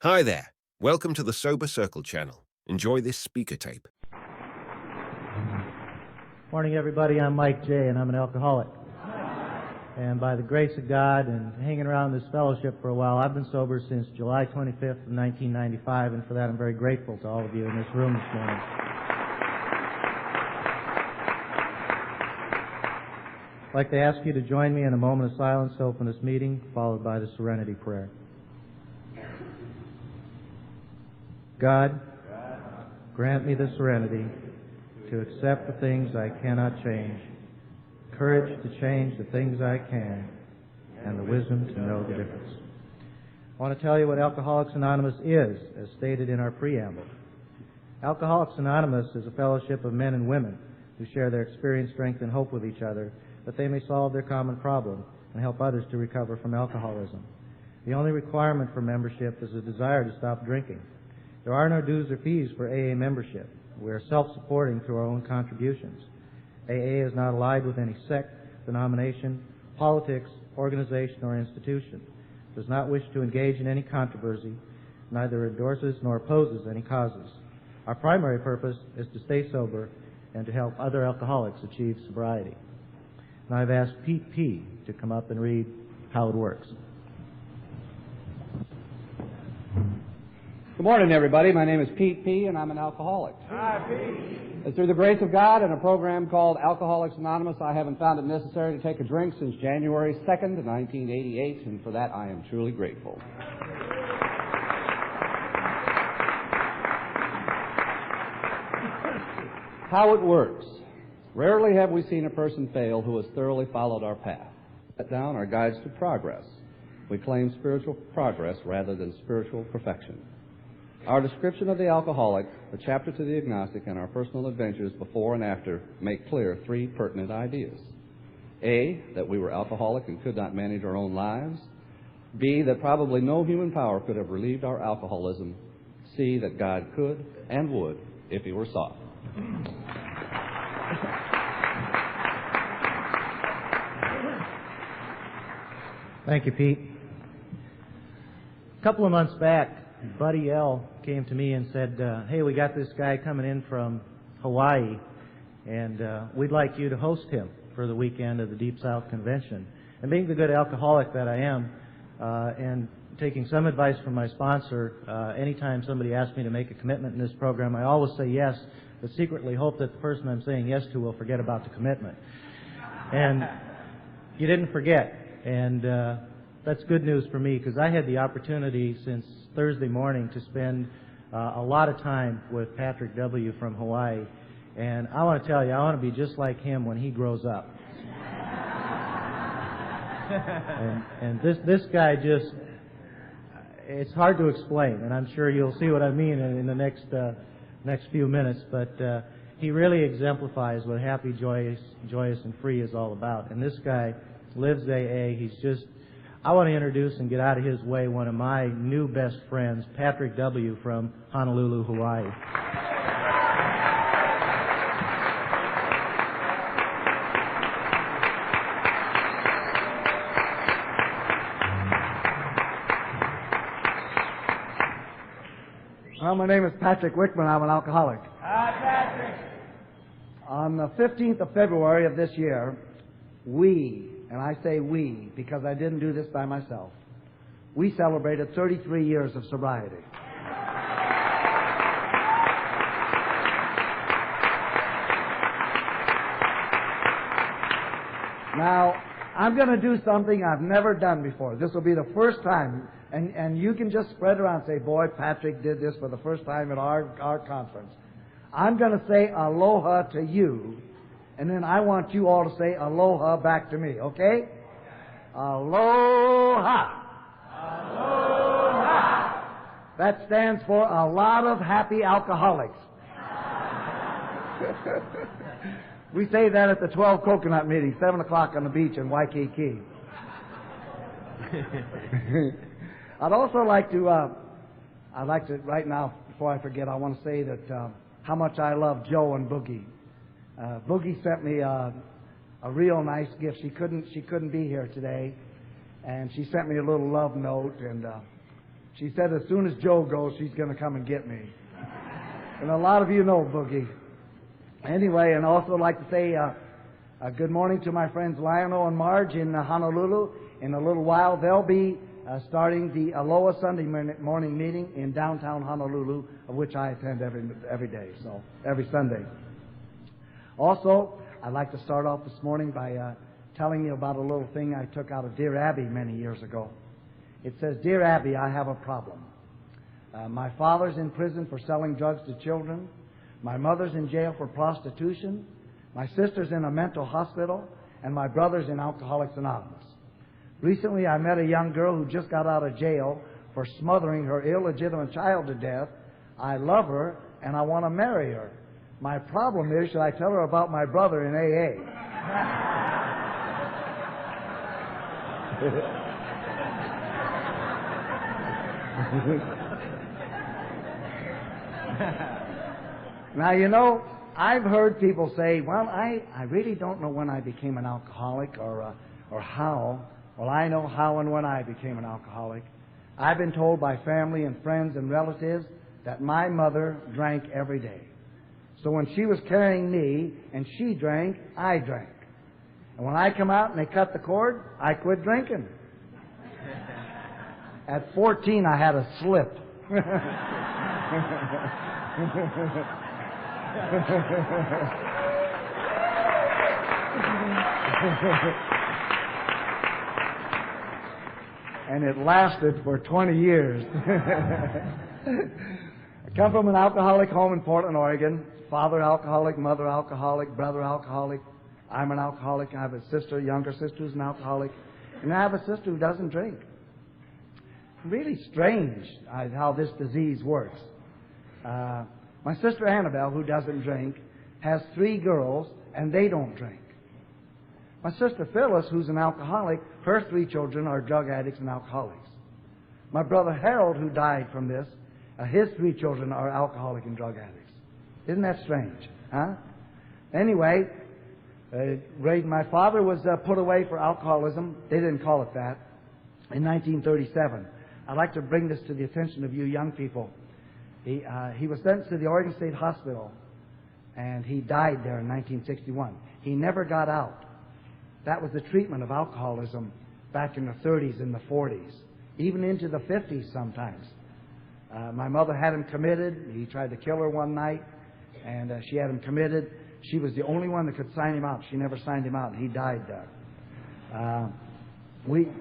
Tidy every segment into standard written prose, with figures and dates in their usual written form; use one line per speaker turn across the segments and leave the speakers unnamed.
Hi there. Welcome to the Sober Circle channel. Enjoy this speaker tape.
Morning, everybody. I'm Mike J., and I'm an alcoholic. And by the grace of God and hanging around this fellowship for a while, I've been sober since July 25th of 1995, and for that I'm very grateful to all of you in this room this morning. I'd like to ask you to join me in a moment of silence to open this meeting, followed by the Serenity prayer. God, grant me the serenity to accept the things I cannot change, courage to change the things I can, and the wisdom to know the difference. I want to tell you what Alcoholics Anonymous is, as stated in our preamble. Alcoholics Anonymous is a fellowship of men and women who share their experience, strength, and hope with each other, that they may solve their common problem and help others to recover from alcoholism. The only requirement for membership is a desire to stop drinking. There are no dues or fees for AA membership. We are self-supporting through our own contributions. AA is not allied with any sect, denomination, politics, organization, or institution. Does not wish to engage in any controversy, neither endorses nor opposes any causes. Our primary purpose is to stay sober and to help other alcoholics achieve sobriety. Now I've asked Pete P. to come up and read how it works.
Good morning, everybody. My name is Pete P., and I'm an alcoholic.
Hi, Pete.
And through the grace of God and a program called Alcoholics Anonymous, I haven't found it necessary to take a drink since January 2nd, 1988, and for that I am truly grateful. How it works. Rarely have we seen a person fail who has thoroughly followed our path. Set down our guides to progress. We claim spiritual progress rather than spiritual perfection. Our description of the alcoholic, the chapter to the agnostic, and our personal adventures before and after make clear three pertinent ideas. A, that we were alcoholic and could not manage our own lives. B, that probably no human power could have relieved our alcoholism. C, that God could and would if he were sought.
Thank you, Pete. A couple of months back, Buddy L. came to me and said, hey, we got this guy coming in from Hawaii, and we'd like you to host him for the weekend of the Deep South Convention. And being the good alcoholic that I am, and taking some advice from my sponsor, anytime somebody asks me to make a commitment in this program, I always say yes, but secretly hope that the person I'm saying yes to will forget about the commitment. And you didn't forget, and that's good news for me, because I had the opportunity since Thursday morning to spend a lot of time with Patrick W. from Hawaii, and I want to tell you, I want to be just like him when he grows up. and this guy just, it's hard to explain, and I'm sure you'll see what I mean in the next few minutes, but he really exemplifies what happy, joyous, and free is all about. And this guy lives AA. He's just, I want to introduce and get out of his way one of my new best friends, Patrick W. from Honolulu, Hawaii.
Well, my name is Patrick Wickman. I'm an alcoholic.
Hi, Patrick.
On the 15th of February of this year, we, and I say we because I didn't do this by myself, we celebrated 33 years of sobriety. Now, I'm going to do something I've never done before. This will be the first time, and you can just spread around and say, boy, Patrick did this for the first time at our conference. I'm going to say aloha to you, and then I want you all to say aloha back to me, okay? Aloha. Aloha. That stands for a lot of happy alcoholics. We say that at the 12 Coconut meeting, 7 o'clock on the beach in Waikiki. I'd also like to, right now, before I forget, I want to say that how much I love Joe and Boogie. Boogie sent me a real nice gift. She couldn't be here today, and she sent me a little love note, and She said as soon as Joe goes, she's going to come and get me. And a lot of you know Boogie. Anyway, and also like to say good morning to my friends Lionel and Marge in Honolulu. In a little while, they'll be starting the Aloha Sunday morning meeting in downtown Honolulu, of which I attend every day, so every Sunday. Also, I'd like to start off this morning by telling you about a little thing I took out of Dear Abby many years ago. It says, "Dear Abby, I have a problem. My father's in prison for selling drugs to children. My mother's in jail for prostitution. My sister's in a mental hospital. And my brother's in Alcoholics Anonymous. Recently, I met a young girl who just got out of jail for smothering her illegitimate child to death. I love her, and I want to marry her. My problem is, should I tell her about my brother in AA?" Now, you know, I've heard people say, "Well, I really don't know when I became an alcoholic or how." Well, I know how and when I became an alcoholic. I've been told by family and friends and relatives that my mother drank every day. So when she was carrying me and she drank, I drank. And when I come out and they cut the cord, I quit drinking. At 14, I had a slip. And it lasted for 20 years. I come from an alcoholic home in Portland, Oregon. Father alcoholic, mother alcoholic, brother alcoholic. I'm an alcoholic. I have a sister, younger sister, who's an alcoholic. And I have a sister who doesn't drink. Really strange how this disease works. My sister Annabelle, who doesn't drink, has 3 girls, and they don't drink. My sister Phyllis, who's an alcoholic, her 3 children are drug addicts and alcoholics. My brother Harold, who died from this, his 3 children are alcoholic and drug addicts. Isn't that strange? Huh? Anyway, my father was put away for alcoholism. They didn't call it that. In 1937. I'd like to bring this to the attention of you young people. He was sentenced to the Oregon State Hospital, and he died there in 1961. He never got out. That was the treatment of alcoholism back in the 30s and the 40s, even into the 50s sometimes. My mother had him committed. He tried to kill her one night, and she had him committed. She was the only one that could sign him out. She never signed him out, and he died there.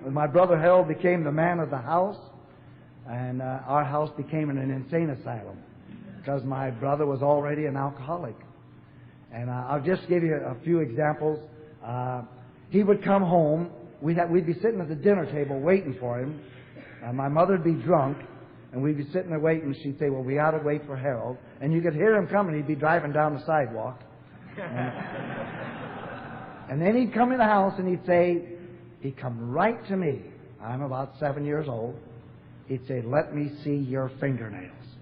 My brother Harold became the man of the house, and our house became an insane asylum because my brother was already an alcoholic. And I'll just give you a few examples. He would come home. We'd be sitting at the dinner table waiting for him. My mother would be drunk, and we'd be sitting there waiting. She'd say, "Well, we ought to wait for Harold." And you could hear him coming. He'd be driving down the sidewalk. And then he'd come in the house, and he'd come right to me. I'm about 7 years old. He'd say, "Let me see your fingernails."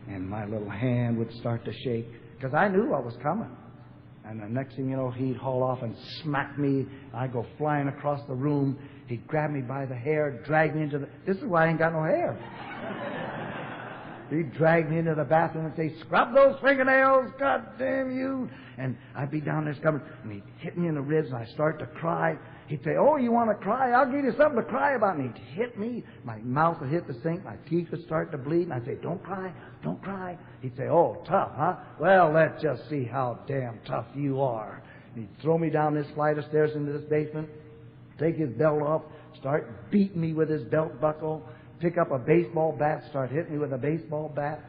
And my little hand would start to shake because I knew what was coming. And the next thing you know, he'd haul off and smack me. I'd go flying across the room. He'd grab me by the hair, drag me into the... This is why I ain't got no hair. He'd drag me into the bathroom and say, "Scrub those fingernails, God damn you." And I'd be down there scrubbing, and he'd hit me in the ribs, and I'd start to cry. He'd say, "Oh, you want to cry? I'll give you something to cry about." And he'd hit me. My mouth would hit the sink. My teeth would start to bleed. And I'd say, "Don't cry, don't cry." He'd say, "Oh, tough, huh? Well, let's just see how damn tough you are." And he'd throw me down this flight of stairs into this basement, take his belt off, start beating me with his belt buckle, pick up a baseball bat, start hitting me with a baseball bat.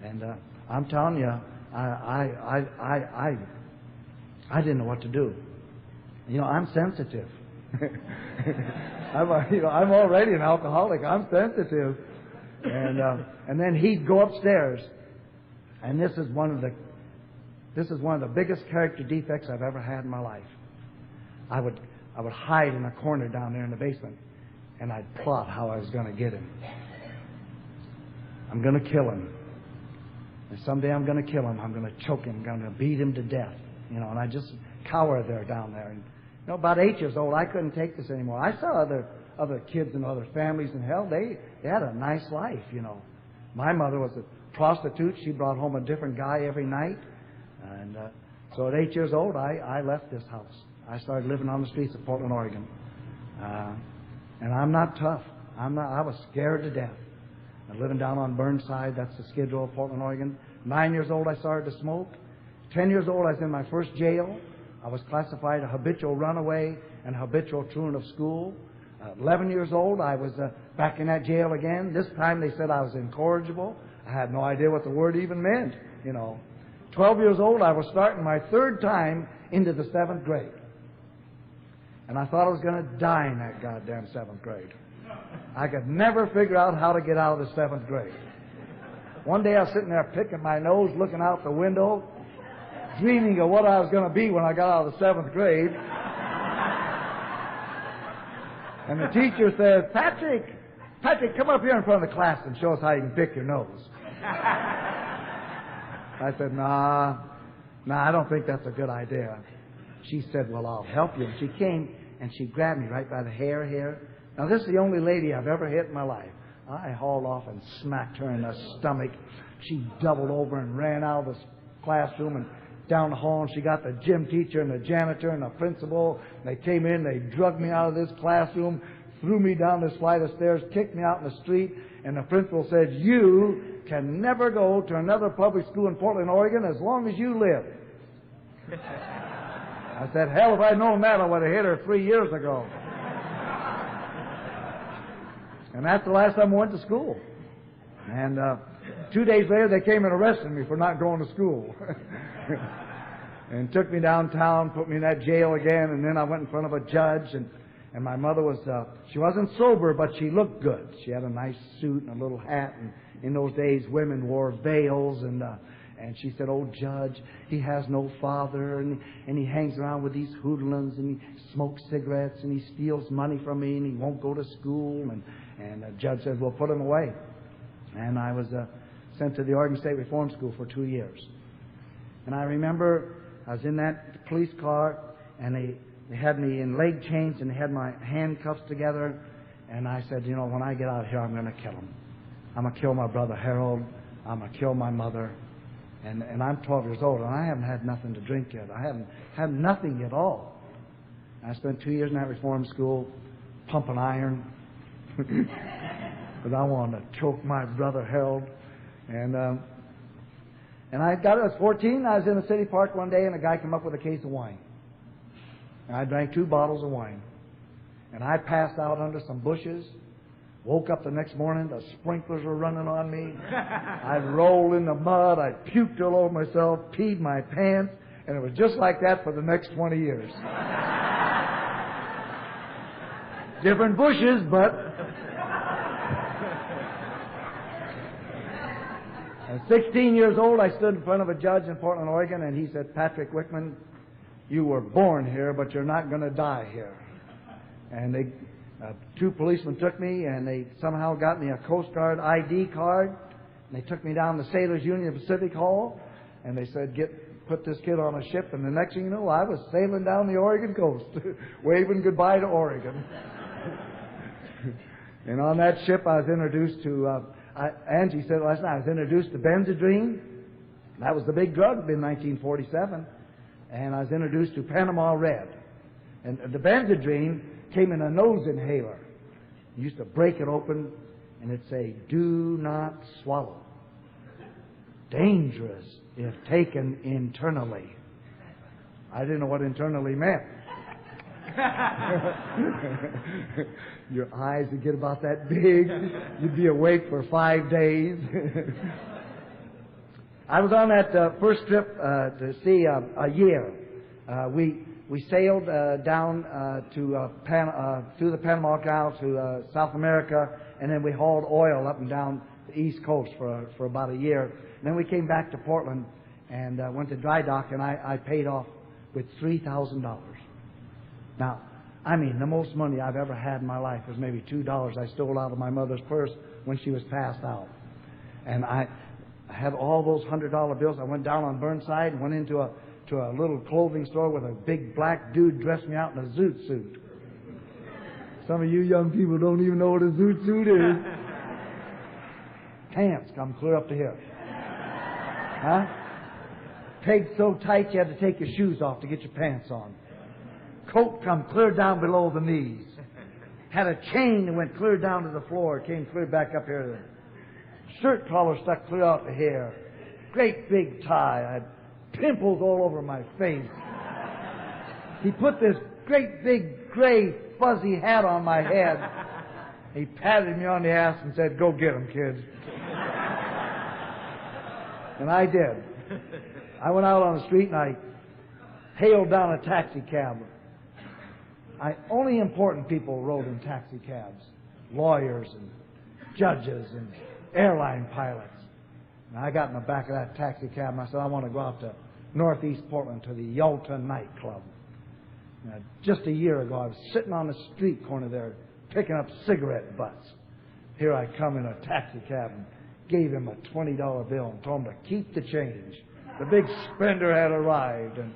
And I'm telling you, I didn't know what to do. You know, I'm sensitive. I'm already an alcoholic. I'm sensitive. And then he'd go upstairs, and this is one of the biggest character defects I've ever had in my life. I would hide in a corner down there in the basement, and I'd plot how I was going to get him. I'm going to kill him. And someday I'm going to kill him. I'm going to choke him. I'm going to beat him to death. You know, and I just cower there down there. And, you know, about 8 years old, I couldn't take this anymore. I saw other kids and other families in hell, they had a nice life, you know. My mother was a prostitute. She brought home a different guy every night. And so at 8 years old, I left this house. I started living on the streets of Portland, Oregon. And I'm not tough. I was scared to death. I'm living down on Burnside. That's the Skid Row of Portland, Oregon. 9 years old, I started to smoke. 10 years old, I was in my first jail. I was classified a habitual runaway and habitual truant of school. 11 years old, I was back in that jail again. This time they said I was incorrigible. I had no idea what the word even meant, you know. 12 years old, I was starting my third time into the 7th grade. And I thought I was going to die in that goddamn 7th grade. I could never figure out how to get out of the 7th grade. One day I was sitting there picking my nose, looking out the window, dreaming of what I was going to be when I got out of the 7th grade. And the teacher says, Patrick, come up here in front of the class and show us how you can pick your nose. I said, nah, I don't think that's a good idea. She said, well, I'll help you. And she came and she grabbed me right by the hair here. Now, this is the only lady I've ever hit in my life. I hauled off and smacked her in the stomach. She doubled over and ran out of the classroom and down the hall, and she got the gym teacher and the janitor and the principal. They came in, they drugged me out of this classroom, threw me down this flight of stairs, kicked me out in the street, and the principal said, you can never go to another public school in Portland, Oregon as long as you live. I said, hell, if I'd known that, I would have hit her 3 years ago. And that's the last time I went to school. And 2 days later, they came and arrested me for not going to school. And took me downtown, put me in that jail again, and then I went in front of a judge, and my mother was, she wasn't sober, but she looked good. She had a nice suit and a little hat, and in those days, women wore veils, and she said, oh, Judge, he has no father, and he hangs around with these hoodlums, and he smokes cigarettes, and he steals money from me, and he won't go to school, and the judge said, well, put him away. And I was sent to the Oregon State Reform School for 2 years. And I remember I was in that police car, and they had me in leg chains, and they had my handcuffs together. And I said, you know, when I get out of here, I'm going to kill him. I'm going to kill my brother Harold. I'm going to kill my mother. And I'm 12 years old, and I haven't had nothing to drink yet. I haven't had nothing at all. I spent 2 years in that reform school, pumping iron, because I wanted to choke my brother Harold. And I was 14. I was in the city park one day, and a guy came up with a case of wine. And I drank 2 bottles of wine. And I passed out under some bushes. Woke up the next morning, the sprinklers were running on me. I'd rolled in the mud. I puked all over myself, peed my pants, and it was just like that for the next 20 years. Different bushes, but... At 16 years old, I stood in front of a judge in Portland, Oregon, and he said, Patrick Wickman, you were born here, but you're not going to die here. And 2 policemen took me, and they somehow got me a Coast Guard ID card. And they took me down to Sailors Union Pacific Hall, and they said, put this kid on a ship. And the next thing you know, I was sailing down the Oregon coast, waving goodbye to Oregon. And on that ship, I was introduced to... Angie said last night, I was introduced to Benzedrine. That was the big drug in 1947. And I was introduced to Panama Red. And the Benzedrine came in a nose inhaler. You used to break it open, and it'd say, do not swallow. Dangerous if taken internally. I didn't know what internally meant. Your eyes would get about that big. You'd be awake for 5 days. I was on that first trip to see a year. We sailed down through the Panama Canal to South America, and then we hauled oil up and down the East Coast for about a year. And then we came back to Portland and went to dry dock, and I paid off with $3,000. Now, I mean, the most money I've ever had in my life was maybe $2 I stole out of my mother's purse when she was passed out. And I had all those $100 bills. I went down on Burnside and went into a little clothing store with a big black dude dressed me out in a zoot suit. Some of you young people don't even know what a zoot suit is. Pants come clear up to here. Huh? Pegs so tight you had to take your shoes off to get your pants on. Coat come clear down below the knees. Had a chain that went clear down to the floor. It came clear back up here. Shirt collar stuck clear out the hair. Great big tie. I had pimples all over my face. He put this great big gray fuzzy hat on my head. He patted me on the ass and said, "Go get 'em, kids." And I did. I went out on the street and I hailed down a taxi cab. Only important people rode in taxi cabs. Lawyers and judges and airline pilots. And I got in the back of that taxi cab and I said, "I want to go out to Northeast Portland to the Yalta nightclub." Now, just a year ago, I was sitting on the street corner there picking up cigarette butts. Here I come in a taxi cab and gave him a $20 bill and told him to keep the change. The big spender had arrived and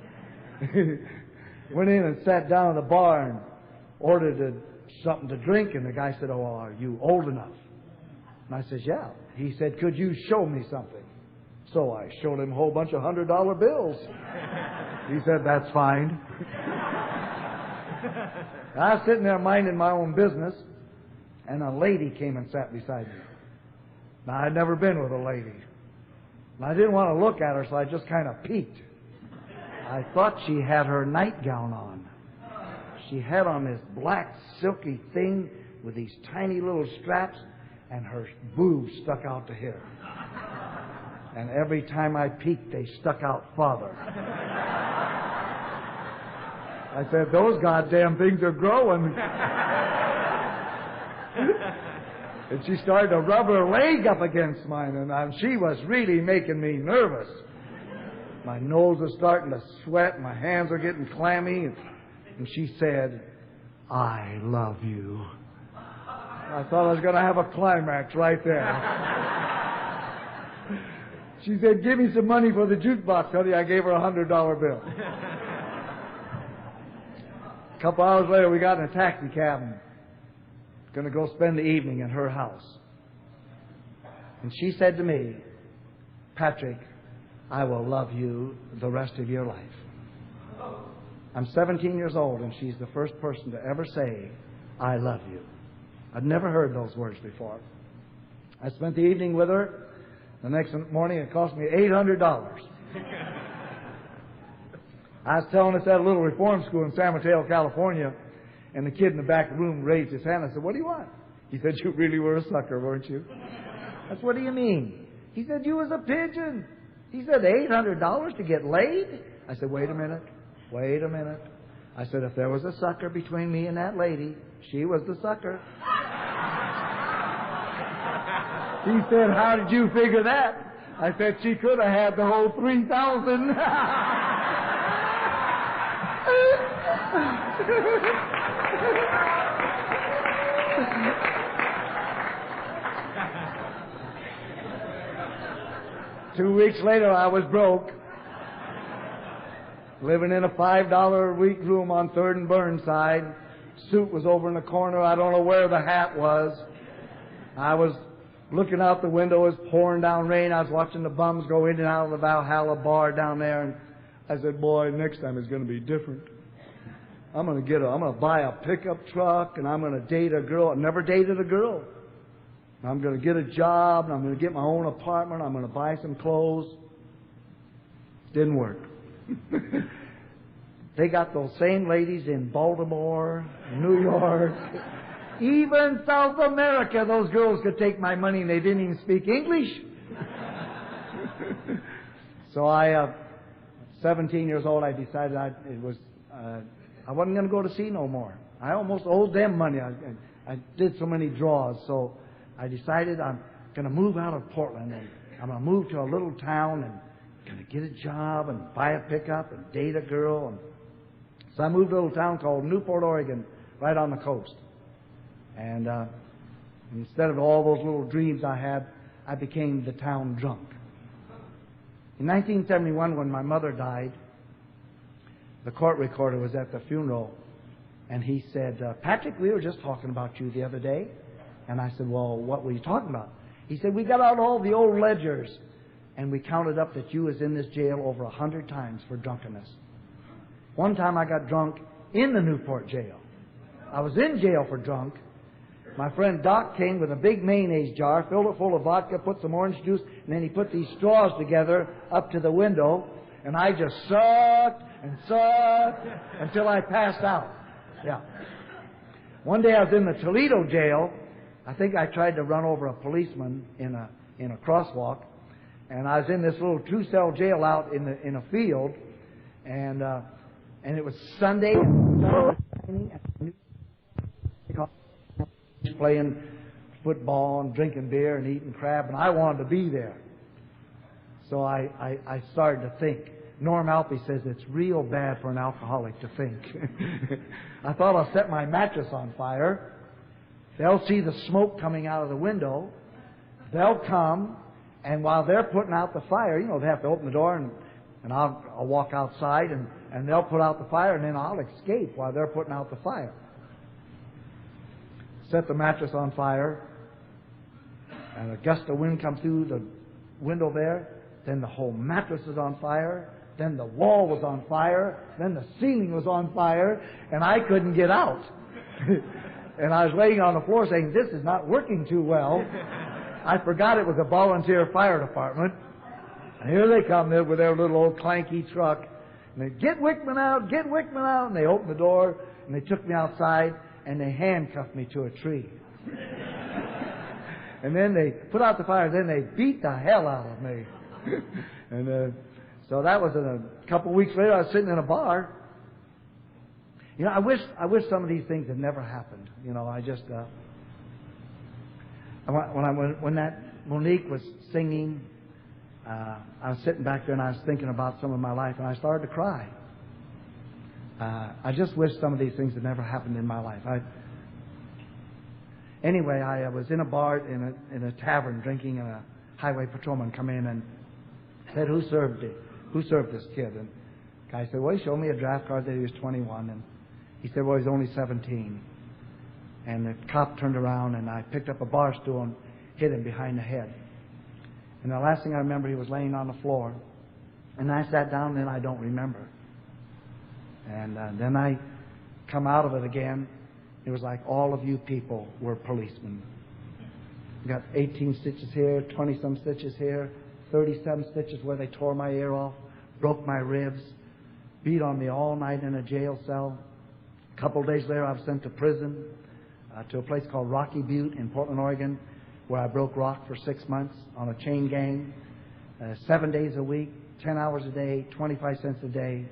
went in and sat down at the bar and ordered something to drink. And the guy said, "Oh, are you old enough?" And I said, "Yeah." He said, "Could you show me something?" So I showed him a whole bunch of $100 bills. He said, "That's fine." I was sitting there minding my own business, and a lady came and sat beside me. Now, I'd never been with a lady. And I didn't want to look at her, so I just kind of peeked. I thought she had her nightgown on. She had on this black silky thing with these tiny little straps, and her boobs stuck out to here. And every time I peeked, they stuck out farther. I said, "Those goddamn things are growing." And she started to rub her leg up against mine, and she was really making me nervous. My nose was starting to sweat, and my hands were getting clammy. And she said, "I love you." I thought I was going to have a climax right there. She said, "Give me some money for the jukebox, honey." I gave her a $100 bill. A couple hours later, we got in a taxi cab and going to go spend the evening in her house. And she said to me, "Patrick, I will love you the rest of your life." I'm 17 years old, and she's the first person to ever say, "I love you." I'd never heard those words before. I spent the evening with her. The next morning, it cost me $800. I was telling us at a little reform school in San Mateo, California, and the kid in the back room raised his hand. I said, "What do you want?" He said, "You really were a sucker, weren't you?" I said, "What do you mean?" He said, "You was a pigeon." He said, $800 to get laid? I said, "Wait a minute. Wait a minute." I said, "If there was a sucker between me and that lady, she was the sucker." He said, "How did you figure that?" I said, "She could have had the whole 3,000. 2 weeks later, I was broke, living in a $5 a week room on 3rd and Burnside. Suit was over in the corner. I don't know where the hat was. I was looking out the window. It was pouring down rain. I was watching the bums go in and out of the Valhalla bar down there. And I said, "Boy, next time it's going to be different. I'm going to buy a pickup truck, and I'm going to date a girl. I've never dated a girl. I'm going to get a job, and I'm going to get my own apartment. I'm going to buy some clothes." Didn't work. They got those same ladies in Baltimore, New York, even South America. Those girls could take my money, and they didn't even speak English. So 17 years old, I decided I wasn't going to go to sea no more. I almost owed them money. I did so many draws. So I decided I'm going to move out of Portland, and I'm going to move to a little town and going to get a job and buy a pickup and date a girl. And so I moved to a little town called Newport, Oregon, right on the coast. And instead of all those little dreams I had, I became the town drunk. In 1971, when my mother died, the court recorder was at the funeral, And he said, Patrick, we were just talking about you the other day. And I said, well, what were you talking about? He said, we got out all the old ledgers, and we counted up that you was in this jail over 100 times for drunkenness. One time I got drunk in the Newport jail. I was in jail for drunk. My friend Doc came with a big mayonnaise jar, filled it full of vodka, put some orange juice, and then he put these straws together up to the window, and I just sucked and sucked until I passed out. Yeah. One day I was in the Toledo jail. I think I tried to run over a policeman in a crosswalk, and I was in this little 2-cell jail out in a field, and it was Sunday, and playing football and drinking beer and eating crab, and I wanted to be there. So I started to think. Norm Alpe says it's real bad for an alcoholic to think. I thought I'll set my mattress on fire. They'll see the smoke coming out of the window. They'll come, and while they're putting out the fire, you know, they have to open the door, and I'll walk outside, and they'll put out the fire, and then I'll escape while they're putting out the fire. Set the mattress on fire, and a gust of wind comes through the window there. Then the whole mattress is on fire. Then the wall was on fire. Then the ceiling was on fire, and I couldn't get out. And I was laying on the floor saying, this is not working too well. I forgot it was a volunteer fire department. And here they come with their little old clanky truck. And they, get Wickman out, get Wickman out. And they opened the door, and they took me outside, and they handcuffed me to a tree. And then they put out the fire, and then they beat the hell out of me. And so that was a couple of weeks later. I was sitting in a bar. You know, I wish some of these things had never happened. You know, I just when that Monique was singing, I was sitting back there and I was thinking about some of my life, and I started to cry. I just wish some of these things had never happened in my life. Anyway, I was in a bar in a tavern drinking, and a highway patrolman come in and said, "Who served this kid?" And the guy said, "Well, he showed me a draft card that he was 21." And he said, "Well, he's only 17." And the cop turned around, and I picked up a bar stool and hit him behind the head. And the last thing I remember, he was laying on the floor. And I sat down, and I don't remember. And then I come out of it again. It was like all of you people were policemen. You got 18 stitches here, 20-some stitches here, 37 stitches where they tore my ear off, broke my ribs, beat on me all night in a jail cell. A couple of days later, I was sent to prison, to a place called Rocky Butte in Portland, Oregon, where I broke rock for 6 months on a chain gang, 7 days a week, 10 hours a day, 25 cents a day.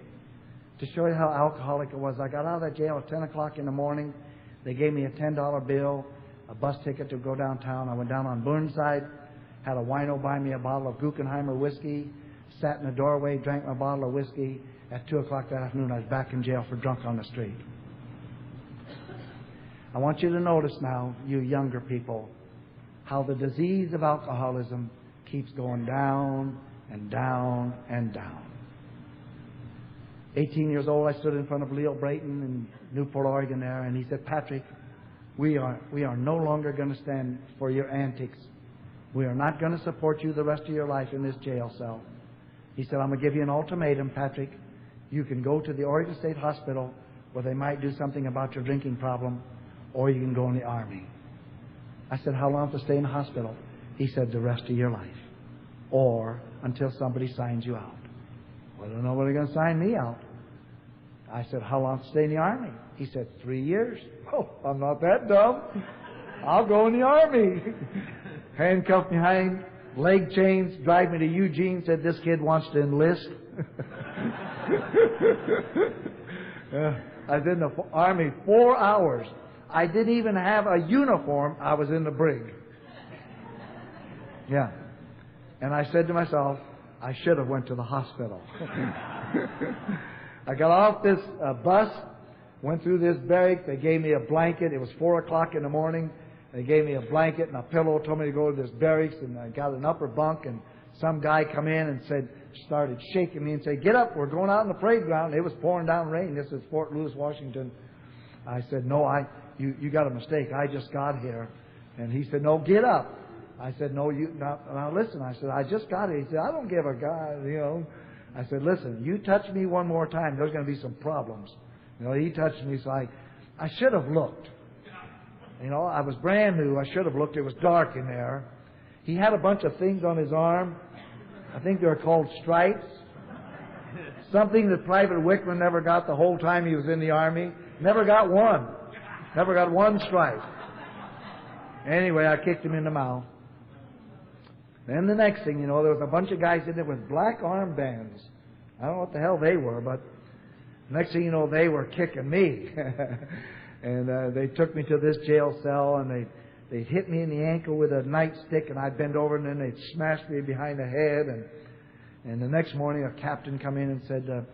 To show you how alcoholic it was, I got out of that jail at 10 o'clock in the morning. They gave me a $10 bill, a bus ticket to go downtown. I went down on Burnside, had a wino buy me a bottle of Guggenheimer whiskey, sat in the doorway, drank my bottle of whiskey. At 2 o'clock that afternoon, I was back in jail for drunk on the street. I want you to notice now, you younger people, how the disease of alcoholism keeps going down and down and down. 18 years old, I stood in front of Leo Brayton in Newport, Oregon there, and he said, "Patrick, we are no longer going to stand for your antics. We are not going to support you the rest of your life in this jail cell." He said, "I'm going to give you an ultimatum, Patrick. You can go to the Oregon State Hospital where they might do something about your drinking problem, or you can go in the Army." I said, "How long to stay in the hospital?" He said, "The rest of your life, or until somebody signs you out." Well, I don't know when they're going to sign me out. I said, "How long to stay in the Army?" He said, 3 years. Oh, I'm not that dumb. I'll go in the Army. Handcuffed behind leg chains, drive me to Eugene, said, "This kid wants to enlist." I was in the Army 4 hours. I didn't even have a uniform. I was in the brig. Yeah. And I said to myself, I should have went to the hospital. I got off this bus, went through this barrack. They gave me a blanket. It was 4 o'clock in the morning. They gave me a blanket and a pillow, told me to go to this barracks, and I got an upper bunk, and some guy come in and started shaking me and said, "Get up, we're going out on the parade ground." It was pouring down rain. This is Fort Lewis, Washington. I said, no, you got a mistake. I just got here. And he said, no, get up. I said, no, now listen. I said, I just got here. He said, I don't give a God, you know. I said, listen, you touch me one more time, there's going to be some problems. You know, he touched me, so I should have looked. You know, I was brand new. I should have looked. It was dark in there. He had a bunch of things on his arm. I think they were called stripes. Something that Private Wickman never got the whole time he was in the Army. Never got one. Never got one stripe. Anyway, I kicked him in the mouth. Then the next thing, you know, there was a bunch of guys in there with black armbands. I don't know what the hell they were, but next thing you know, they were kicking me. And they took me to this jail cell, and they'd hit me in the ankle with a nightstick, and I'd bend over, and then they'd smash me behind the head. And the next morning, a captain come in and said,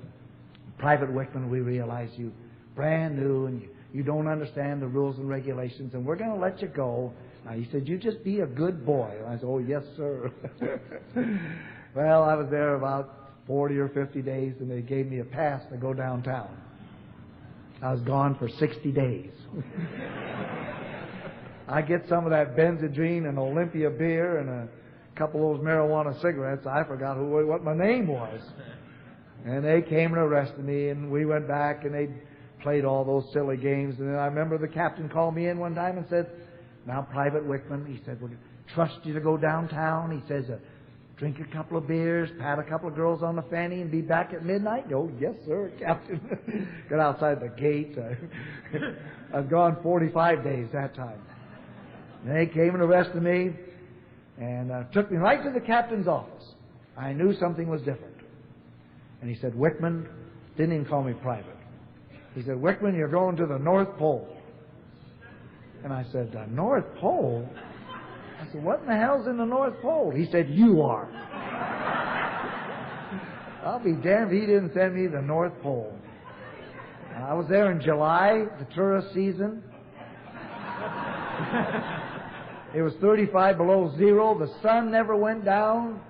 Private Wickman, we realize you brand new, and you don't understand the rules and regulations, and we're going to let you go. Now, he said, you just be a good boy. And I said, oh, yes, sir. Well, I was there about 40 or 50 days, and they gave me a pass to go downtown. I was gone for 60 days. I get some of that Benzedrine and Olympia beer and a couple of those marijuana cigarettes. I forgot what my name was. And they came and arrested me, and we went back, and they played all those silly games. And then I remember the captain called me in one time and said, now, Private Wickman, he said, we'll trust you to go downtown. He says, drink a couple of beers, pat a couple of girls on the fanny, and be back at midnight. Oh, yes, sir, Captain. Got outside the gate. I was gone 45 days that time. And they came and arrested me and took me right to the captain's office. I knew something was different. And he said, Wickman, didn't even call me Private. He said, Wickman, you're going to the North Pole. And I said, the North Pole? I said, what in the hell's in the North Pole? He said, you are. I'll be damned if he didn't send me to the North Pole. I was there in July, the tourist season. It was 35 below zero. The sun never went down.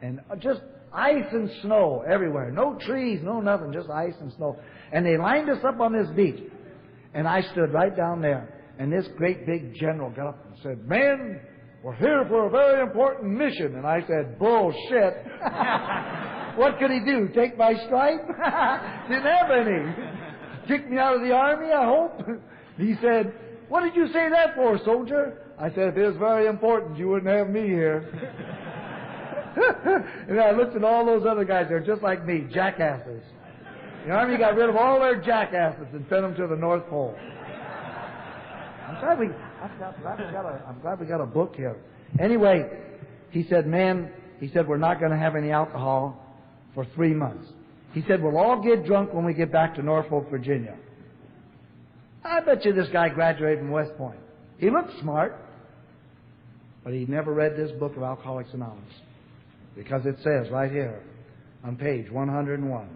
And just ice and snow everywhere. No trees, no nothing, just ice and snow. And they lined us up on this beach. And I stood right down there. And this great big general got up and said, men, we're here for a very important mission. And I said, bullshit. What could he do? Take my stripe? Didn't have any. Kick me out of the army, I hope. He said, what did you say that for, soldier? I said, if it was very important, you wouldn't have me here. And I looked at all those other guys. They're just like me, jackasses. The Army got rid of all their jackasses and sent them to the North Pole. I'm glad we got a book here. Anyway, he said, man, he said, we're not going to have any alcohol for 3 months. He said, we'll all get drunk when we get back to Norfolk, Virginia. I bet you this guy graduated from West Point. He looked smart, but he never read this book of Alcoholics Anonymous. Because it says right here on page 101,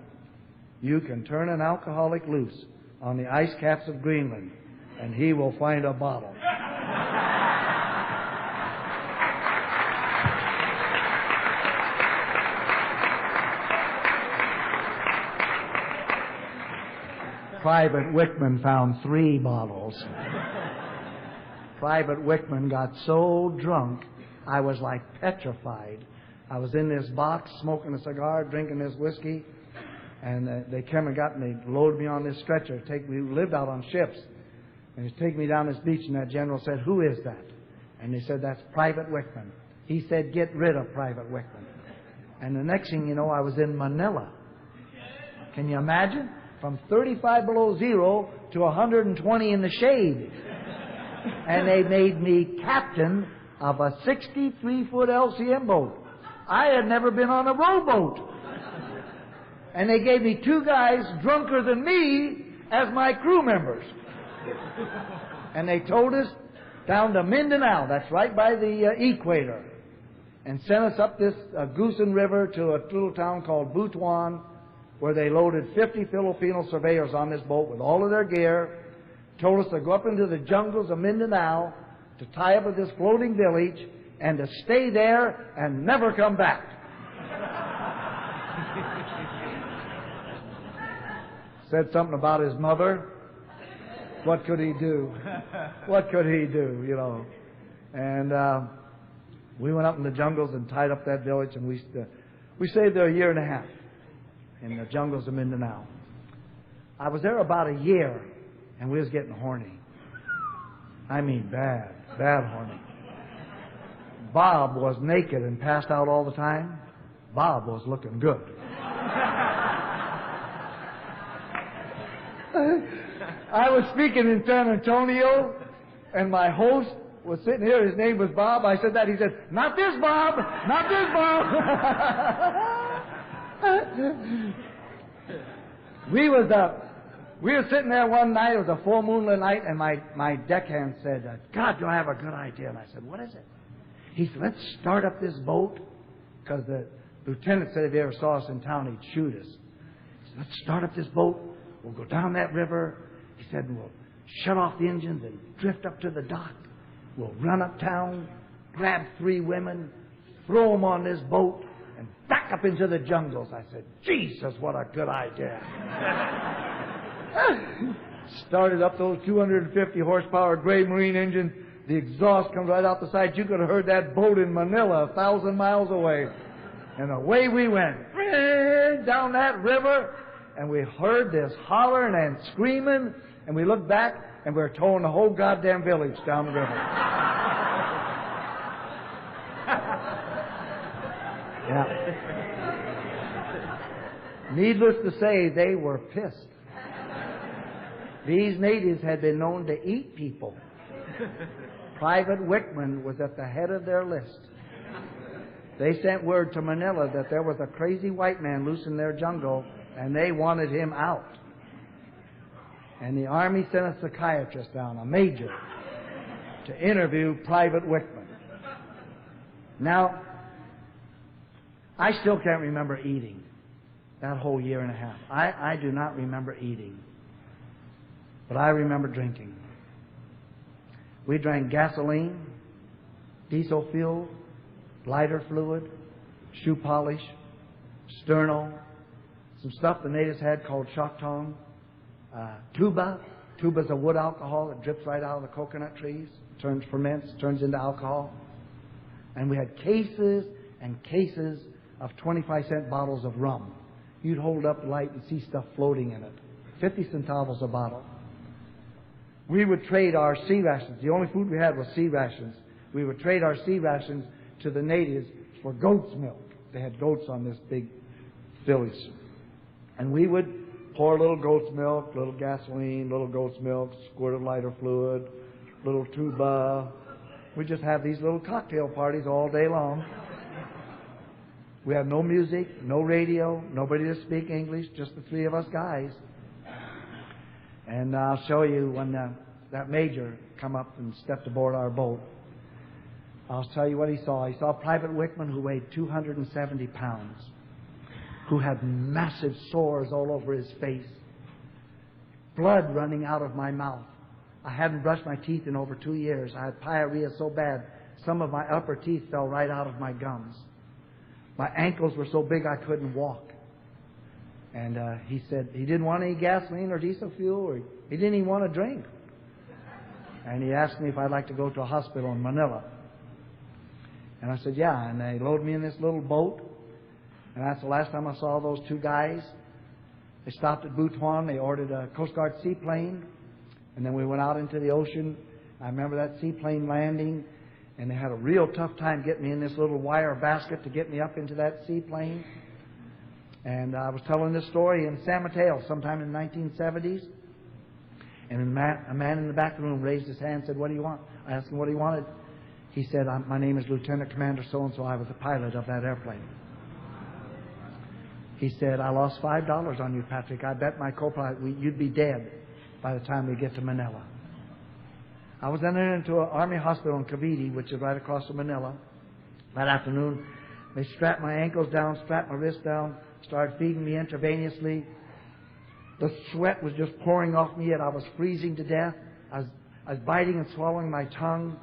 you can turn an alcoholic loose on the ice caps of Greenland, and he will find a bottle. Private Wickman found 3 bottles. Private Wickman got so drunk, I was like petrified. I was in this box smoking a cigar, drinking this whiskey, and they came and got me, loaded me on this stretcher. We lived out on ships. And he's taking me down this beach, and that general said, who is that? And they said, that's Private Wickman. He said, get rid of Private Wickman. And the next thing you know, I was in Manila. Can you imagine? From 35 below zero to 120 in the shade. And they made me captain of a 63-foot LCM boat. I had never been on a rowboat. And they gave me 2 guys drunker than me as my crew members. And they towed us down to Mindanao, that's right by the equator, and sent us up this Goosen River to a little town called Butuan, where they loaded 50 Filipino surveyors on this boat with all of their gear, told us to go up into the jungles of Mindanao, to tie up at this floating village, and to stay there and never come back. Said something about his mother. What could he do? What could he do, you know? And we went up in the jungles and tied up that village, and we stayed there a year and a half in the jungles of Mindanao. I was there about a year, and we was getting horny. I mean bad horny. Bob was naked and passed out all the time. Bob was looking good. I was speaking in San Antonio, and my host was sitting here. His name was Bob. I said that. He said, "Not this Bob! Not this Bob!" We were sitting there one night. It was a full moonlit night, and my deckhand said, "God, do I have a good idea?" And I said, "What is it?" He said, "Let's start up this boat," because the lieutenant said if he ever saw us in town, he'd shoot us. He said, "Let's start up this boat. We'll go down that river." He said, "We'll shut off the engines and drift up to the dock. We'll run uptown, grab 3 women, throw them on this boat, and back up into the jungles." I said, "Jesus, what a good idea." Started up those 250 horsepower gray marine engines. The exhaust comes right out the side. You could have heard that boat in Manila 1,000 miles away. And away we went down that river. And we heard this hollering and screaming. And we looked back, and we were towing the whole goddamn village down the river. Yeah. Needless to say, they were pissed. These natives had been known to eat people. Private Wickman was at the head of their list. They sent word to Manila that there was a crazy white man loose in their jungle, and they wanted him out. And the Army sent a psychiatrist down, a major, to interview Private Wickman. Now, I still can't remember eating that whole year and a half. I do not remember eating. But I remember drinking. We drank gasoline, diesel fuel, lighter fluid, shoe polish, sterno, some stuff the natives had called shoktong, tuba. Tuba's a wood alcohol that drips right out of the coconut trees, ferments, turns into alcohol. And we had cases and cases of 25-cent bottles of rum. You'd hold up the light and see stuff floating in it. 50 centavos a bottle. We would trade our sea rations. The only food we had was sea rations. We would trade our sea rations to the natives for goat's milk. They had goats on this big village. And we would pour a little goat's milk, little gasoline, little goat's milk, squirt of lighter fluid, little tuba. We just have these little cocktail parties all day long. We had no music, no radio, nobody to speak English, just the 3 of us guys. And I'll show you when that major come up and stepped aboard our boat. I'll tell you what he saw. He saw Private Wickman, who weighed 270 pounds, who had massive sores all over his face, blood running out of my mouth. I hadn't brushed my teeth in over 2 years. I had pyorrhea so bad, some of my upper teeth fell right out of my gums. My ankles were so big I couldn't walk. And he said he didn't want any gasoline or diesel fuel, or he didn't even want to drink. And he asked me if I'd like to go to a hospital in Manila. And I said, yeah. And they loaded me in this little boat. And that's the last time I saw those 2 guys. They stopped at Butuan. They ordered a Coast Guard seaplane. And then we went out into the ocean. I remember that seaplane landing. And they had a real tough time getting me in this little wire basket to get me up into that seaplane. And I was telling this story in San Mateo sometime in the 1970s. And a man in the back room raised his hand and said, "What do you want?" I asked him what he wanted. He said, "My name is Lieutenant Commander so-and-so. I was the pilot of that airplane." He said, "I lost $5 on you, Patrick. I bet my co-pilot you'd be dead by the time we get to Manila." I was then into an Army hospital in Cavite, which is right across from Manila. That afternoon, they strapped my ankles down, strapped my wrists down, started feeding me intravenously. The sweat was just pouring off me, and I was freezing to death. I was biting and swallowing my tongue.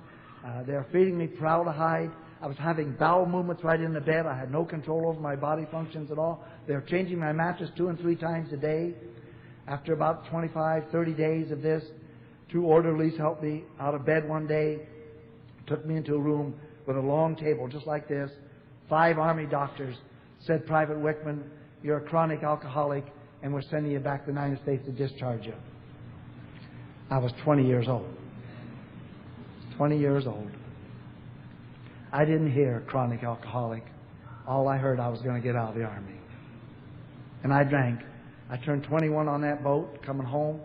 They were feeding me formaldehyde. I was having bowel movements right in the bed. I had no control over my body functions at all. They were changing my mattress 2 and 3 times a day. After about 25, 30 days of this, Two orderlies helped me out of bed one day, took me into a room with a long table just like this. 5 Army doctors said, Private Wickman, you're a chronic alcoholic, and we're sending you back to the United States to discharge you. I was 20 years old. 20 years old. I didn't hear chronic alcoholic. All I heard, I was going to get out of the Army. And I drank. I turned 21 on that boat coming home,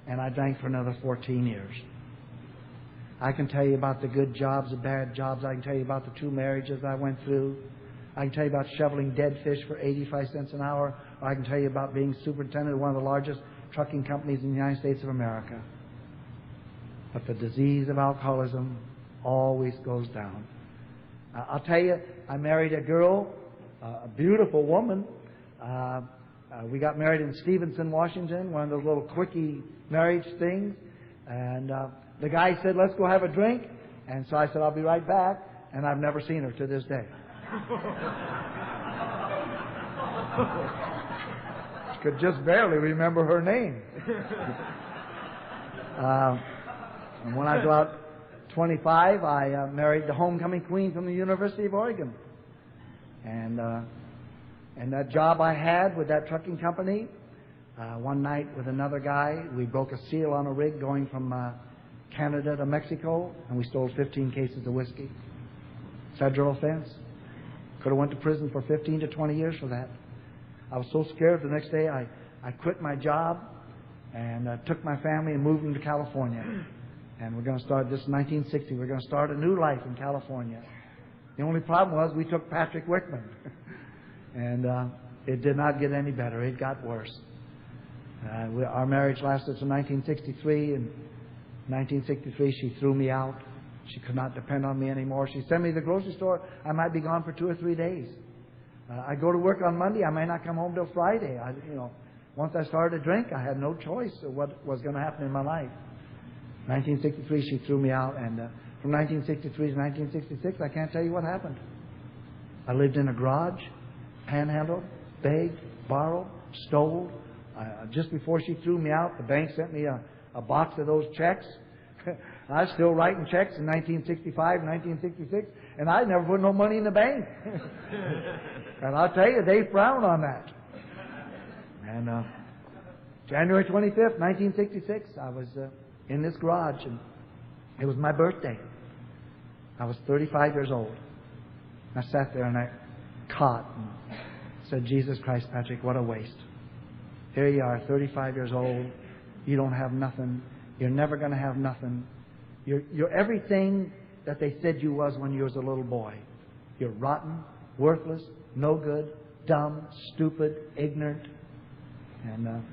and I drank for another 14 years. I can tell you about the good jobs, the bad jobs. I can tell you about the 2 marriages I went through. I can tell you about shoveling dead fish for 85 cents an hour. Or I can tell you about being superintendent of one of the largest trucking companies in the United States of America. But the disease of alcoholism always goes down. I'll tell you, I married a girl, a beautiful woman. We got married in Stevenson, Washington, one of those little quickie marriage things. And the guy said, let's go have a drink. And so I said, I'll be right back. And I've never seen her to this day. Could just barely remember her name. And when I was about 25, I married the homecoming queen from the University of Oregon. And that job I had with that trucking company, one night with another guy, we broke a seal on a rig going from Canada to Mexico, and we stole 15 cases of whiskey. Federal offense. Could have went to prison for 15 to 20 years for that. I was so scared the next day I quit my job and took my family and moved them to California. And we're going to start, this is 1960, we're going to start a new life in California. The only problem was we took Patrick Wickman. And it did not get any better. It got worse. Our marriage lasted till 1963. In 1963, she threw me out. She could not depend on me anymore. She sent me to the grocery store. I might be gone for 2 or 3 days. I go to work on Monday. I may not come home till Friday. Once I started to drink, I had no choice of what was going to happen in my life. 1963, she threw me out. And from 1963 to 1966, I can't tell you what happened. I lived in a garage, panhandled, begged, borrowed, stole. Just before she threw me out, the bank sent me a box of those checks. I was still writing checks in 1965, 1966, and I never put no money in the bank. And I'll tell you, they frown on that. And January 25th, 1966, I was in this garage, and it was my birthday. I was 35 years old. I sat there in that cot and said, Jesus Christ, Patrick, what a waste. Here you are, 35 years old. You don't have nothing. You're never going to have nothing. You're everything that they said you was when you was a little boy. You're rotten, worthless, no good, dumb, stupid, ignorant. And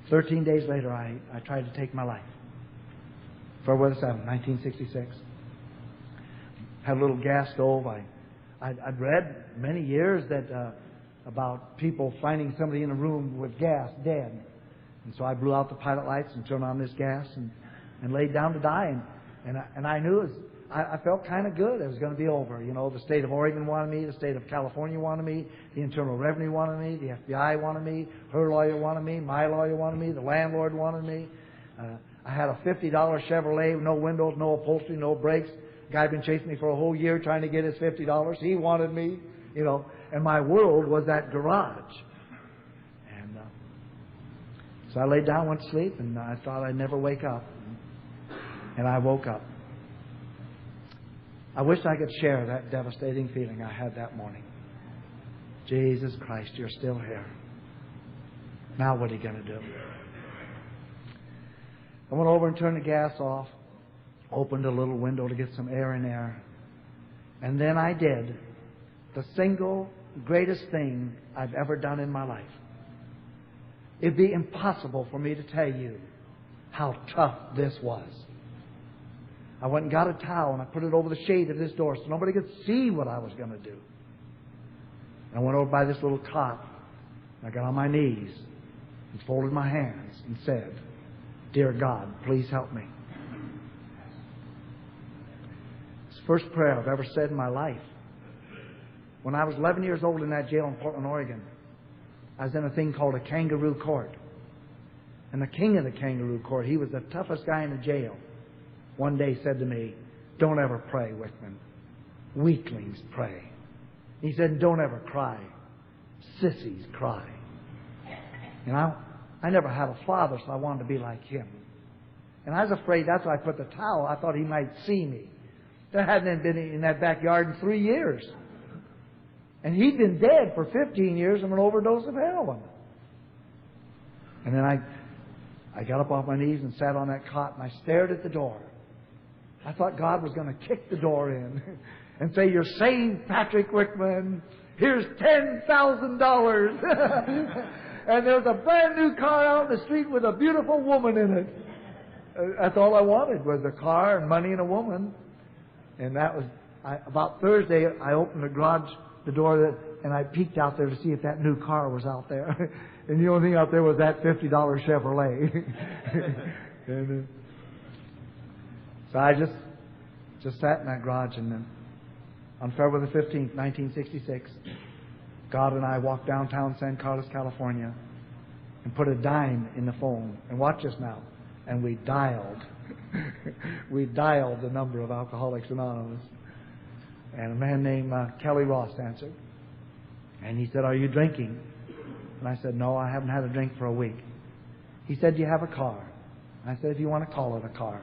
13 days later, I tried to take my life. February 7th, 1966. Had a little gas stove. I'd read many years that about people finding somebody in a room with gas dead. And so I blew out the pilot lights and turned on this gas and laid down to die. And I knew I felt kind of good. It was going to be over. You know, the state of Oregon wanted me. The state of California wanted me. The Internal Revenue wanted me. The FBI wanted me. Her lawyer wanted me. My lawyer wanted me. The landlord wanted me. I had a $50 Chevrolet with no windows, no upholstery, no brakes. The guy had been chasing me for a whole year trying to get his $50. He wanted me, you know. And my world was that garage. And so I laid down, went to sleep, and I thought I'd never wake up. And I woke up. I wish I could share that devastating feeling I had that morning. Jesus Christ, you're still here. Now what are you going to do? I went over and turned the gas off, opened a little window to get some air in there. And then I did the single greatest thing I've ever done in my life. It'd be impossible for me to tell you how tough this was. I went and got a towel and I put it over the shade of this door so nobody could see what I was going to do. I went over by this little cot. I got on my knees and folded my hands and said, Dear God, please help me. It's the first prayer I've ever said in my life. When I was 11 years old in that jail in Portland, Oregon, I was in a thing called a kangaroo court. And the king of the kangaroo court, he was the toughest guy in the jail, one day said to me, "Don't ever pray, Wickman. Weaklings pray." He said, "Don't ever cry. Sissies cry." And I never had a father, so I wanted to be like him. And I was afraid, that's why I put the towel. I thought he might see me. There hadn't been in that backyard in 3 years. And he'd been dead for 15 years from an overdose of heroin. And then I got up off my knees and sat on that cot, and I stared at the door. I thought God was going to kick the door in and say, "You're saved, Patrick Wickman. Here's $10,000. And there's a brand new car out in the street with a beautiful woman in it." That's all I wanted, was a car and money and a woman. And that was, about Thursday, I opened the door, and I peeked out there to see if that new car was out there. And the only thing out there was that $50 Chevrolet. And, so I just sat in that garage, and then on February the 15th, 1966, God and I walked downtown San Carlos, California, and put a dime in the phone. And watch this now. And we dialed. We dialed the number of Alcoholics Anonymous. And a man named Kelly Ross answered. And he said, "Are you drinking?" And I said, "No, I haven't had a drink for a week." He said, "Do you have a car?" And I said, "If you want to call it a car."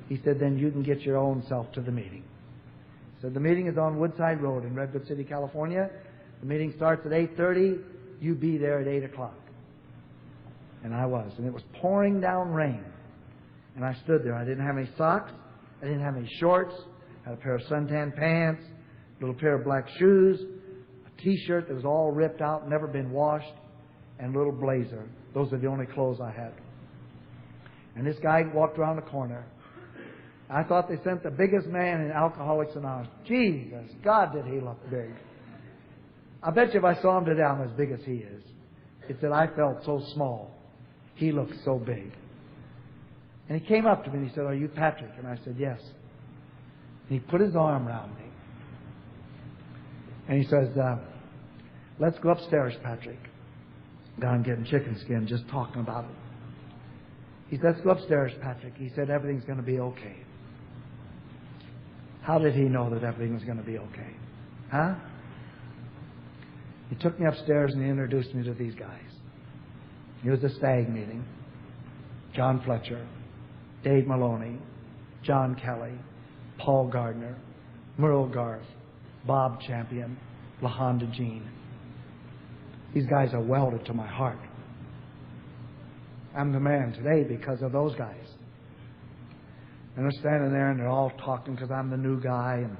He said, "Then you can get your own self to the meeting." He said, "The meeting is on Woodside Road in Redwood City, California. The meeting starts at 8:30. You be there at 8 o'clock. And I was. And it was pouring down rain. And I stood there. I didn't have any socks. I didn't have any shorts. I had a pair of suntan pants, a little pair of black shoes, a T-shirt that was all ripped out, never been washed, and a little blazer. Those are the only clothes I had. And this guy walked around the corner. I thought they sent the biggest man in Alcoholics Anonymous. Jesus, God, did he look big. I bet you if I saw him today, I'm as big as he is. It said I felt so small. He looked so big. And he came up to me and he said, "Are you Patrick?" And I said, "Yes." And he put his arm around me. And he says, "Let's go upstairs, Patrick." Down getting chicken skin, just talking about it. He said, "Let's go upstairs, Patrick." He said, "Everything's going to be okay." How did he know that everything was going to be okay? Huh? He took me upstairs and he introduced me to these guys. It was a stag meeting. John Fletcher, Dave Maloney, John Kelly, Paul Gardner, Merle Garth, Bob Champion, LaHonda Jean. These guys are welded to my heart. I'm the man today because of those guys. And they're standing there and they're all talking because I'm the new guy. And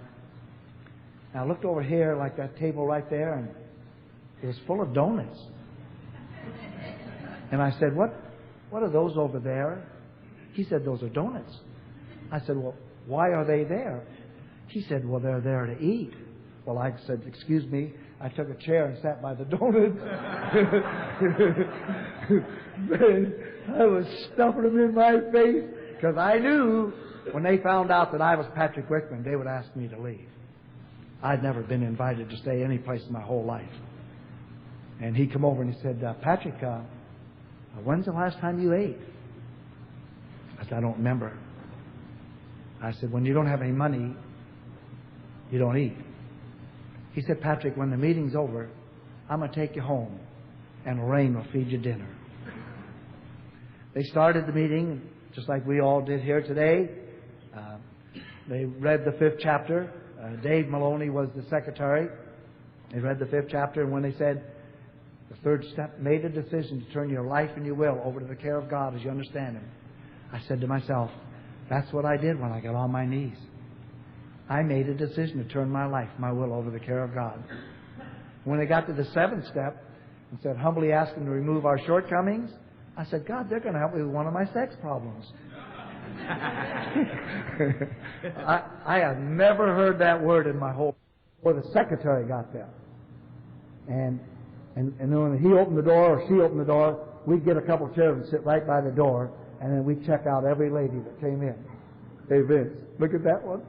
I looked over here, like that table right there, and it was full of donuts. And I said, what are those over there? He said, "Those are donuts." I said, "Well, why are they there?" He said, "Well, they're there to eat." Well, I said, "Excuse me." I took a chair and sat by the donuts. I was stuffing them in my face because I knew when they found out that I was Patrick Wickman, they would ask me to leave. I'd never been invited to stay any place in my whole life. And he come over and he said, "Patrick, when's the last time you ate?" I said, "I don't remember." I said, "When you don't have any money, you don't eat." He said, "Patrick, when the meeting's over, I'm going to take you home, and Lorraine will feed you dinner." They started the meeting, just like we all did here today. They read the 5th chapter. Dave Maloney was the secretary. They read the 5th chapter, and when they said, the 3rd step, made a decision to turn your life and your will over to the care of God as you understand Him. I said to myself, that's what I did when I got on my knees. I made a decision to turn my life, my will over to the care of God. When they got to the 7th step and said, humbly ask Him to remove our shortcomings, I said, God, they're going to help me with one of my sex problems. I have never heard that word in my whole... Before the secretary got there. And then when he opened the door or she opened the door, we'd get a couple of chairs and sit right by the door, and then we'd check out every lady that came in. Hey, Vince, look at that one.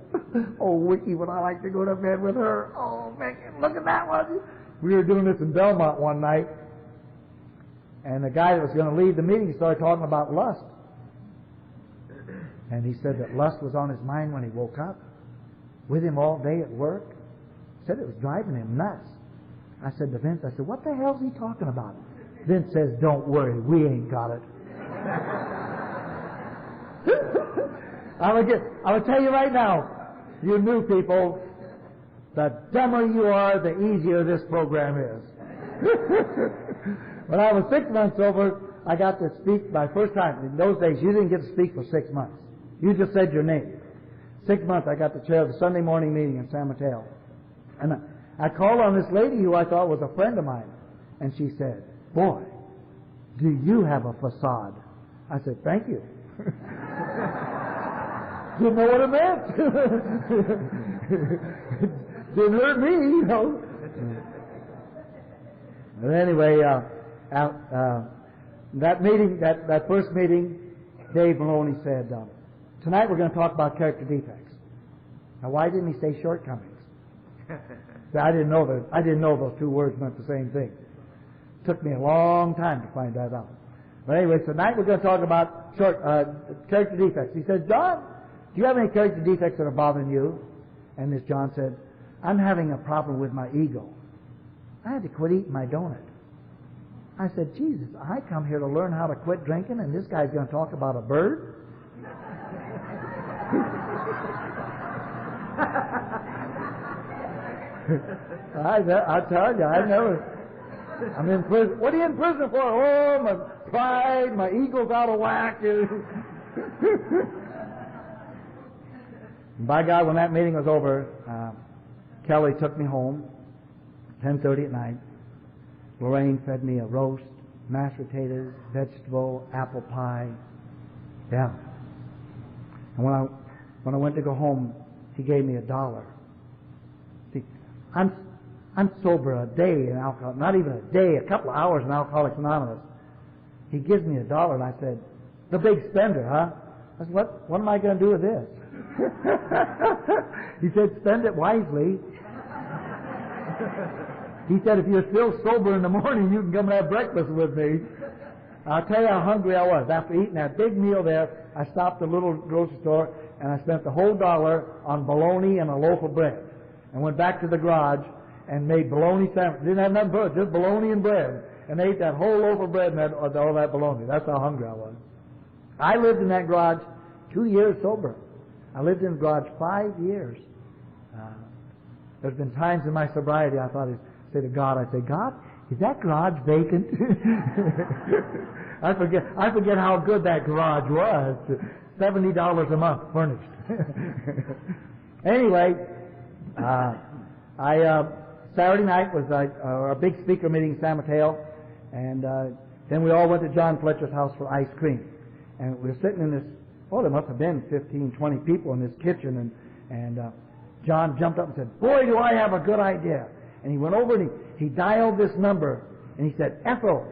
Oh, Wiki, would I like to go to bed with her? Oh, Vicky, look at that one. We were doing this in Belmont one night, And the guy that was going to lead the meeting started talking about lust. And he said that lust was on his mind when he woke up, with him all day at work. Said it was driving him nuts. I said to Vince, I said, what the hell's he talking about? Vince says, don't worry, we ain't got it. I will tell you right now, you new people, the dumber you are, the easier this program is. When I was 6 months sober, I got to speak my first time. In those days, you didn't get to speak for 6 months. You just said your name. 6 months, I got to chair the Sunday morning meeting in San Mateo. And I called on this lady who I thought was a friend of mine. And she said, boy, do you have a facade? I said, thank you. Didn't know what it meant. Didn't hurt me, you know. But anyway, that meeting, that first meeting, Dave Maloney said, tonight we're going to talk about character defects. Now, why didn't he say shortcomings? I didn't know those two words meant the same thing. It took me a long time to find that out. But anyway, tonight we're going to talk about character defects. He said, John, do you have any character defects that are bothering you? And this John said, I'm having a problem with my ego. I had to quit eating my donut. I said, Jesus, I come here to learn how to quit drinking, and this guy's going to talk about a bird? I tell you, I'm in prison. What are you in prison for? Oh, my pride, my ego's out of whack. By God, when that meeting was over, Kelly took me home, 10:30 at night. Lorraine fed me a roast, mashed potatoes, vegetable, apple pie. Yeah. And when I went to go home, he gave me $1. See, I'm sober a day in alcohol, not even a day, a couple of hours in Alcoholics Anonymous. He gives me $1, and I said, the big spender, huh? I said, what am I going to do with this? He said, spend it wisely. He said, if you're still sober in the morning, you can come and have breakfast with me. I'll tell you how hungry I was. After eating that big meal there, I stopped at a little grocery store, and I spent the whole $1 on bologna and a loaf of bread. And went back to the garage and made bologna sandwiches. Didn't have nothing but just bologna and bread. And ate that whole loaf of bread and all that bologna. That's how hungry I was. I lived in that garage 2 years sober. I lived in the garage 5 years. There's been times in my sobriety I thought I'd say to God, I'd say, God, is that garage vacant? I forget how good that garage was. $70 a month furnished. Anyway, Saturday night was a big speaker meeting in San Mateo, and then we all went to John Fletcher's house for ice cream. And we were sitting in this, there must have been 15, 20 people in this kitchen, and John jumped up and said, boy, do I have a good idea. And he went over and he dialed this number, and he said, Ethel,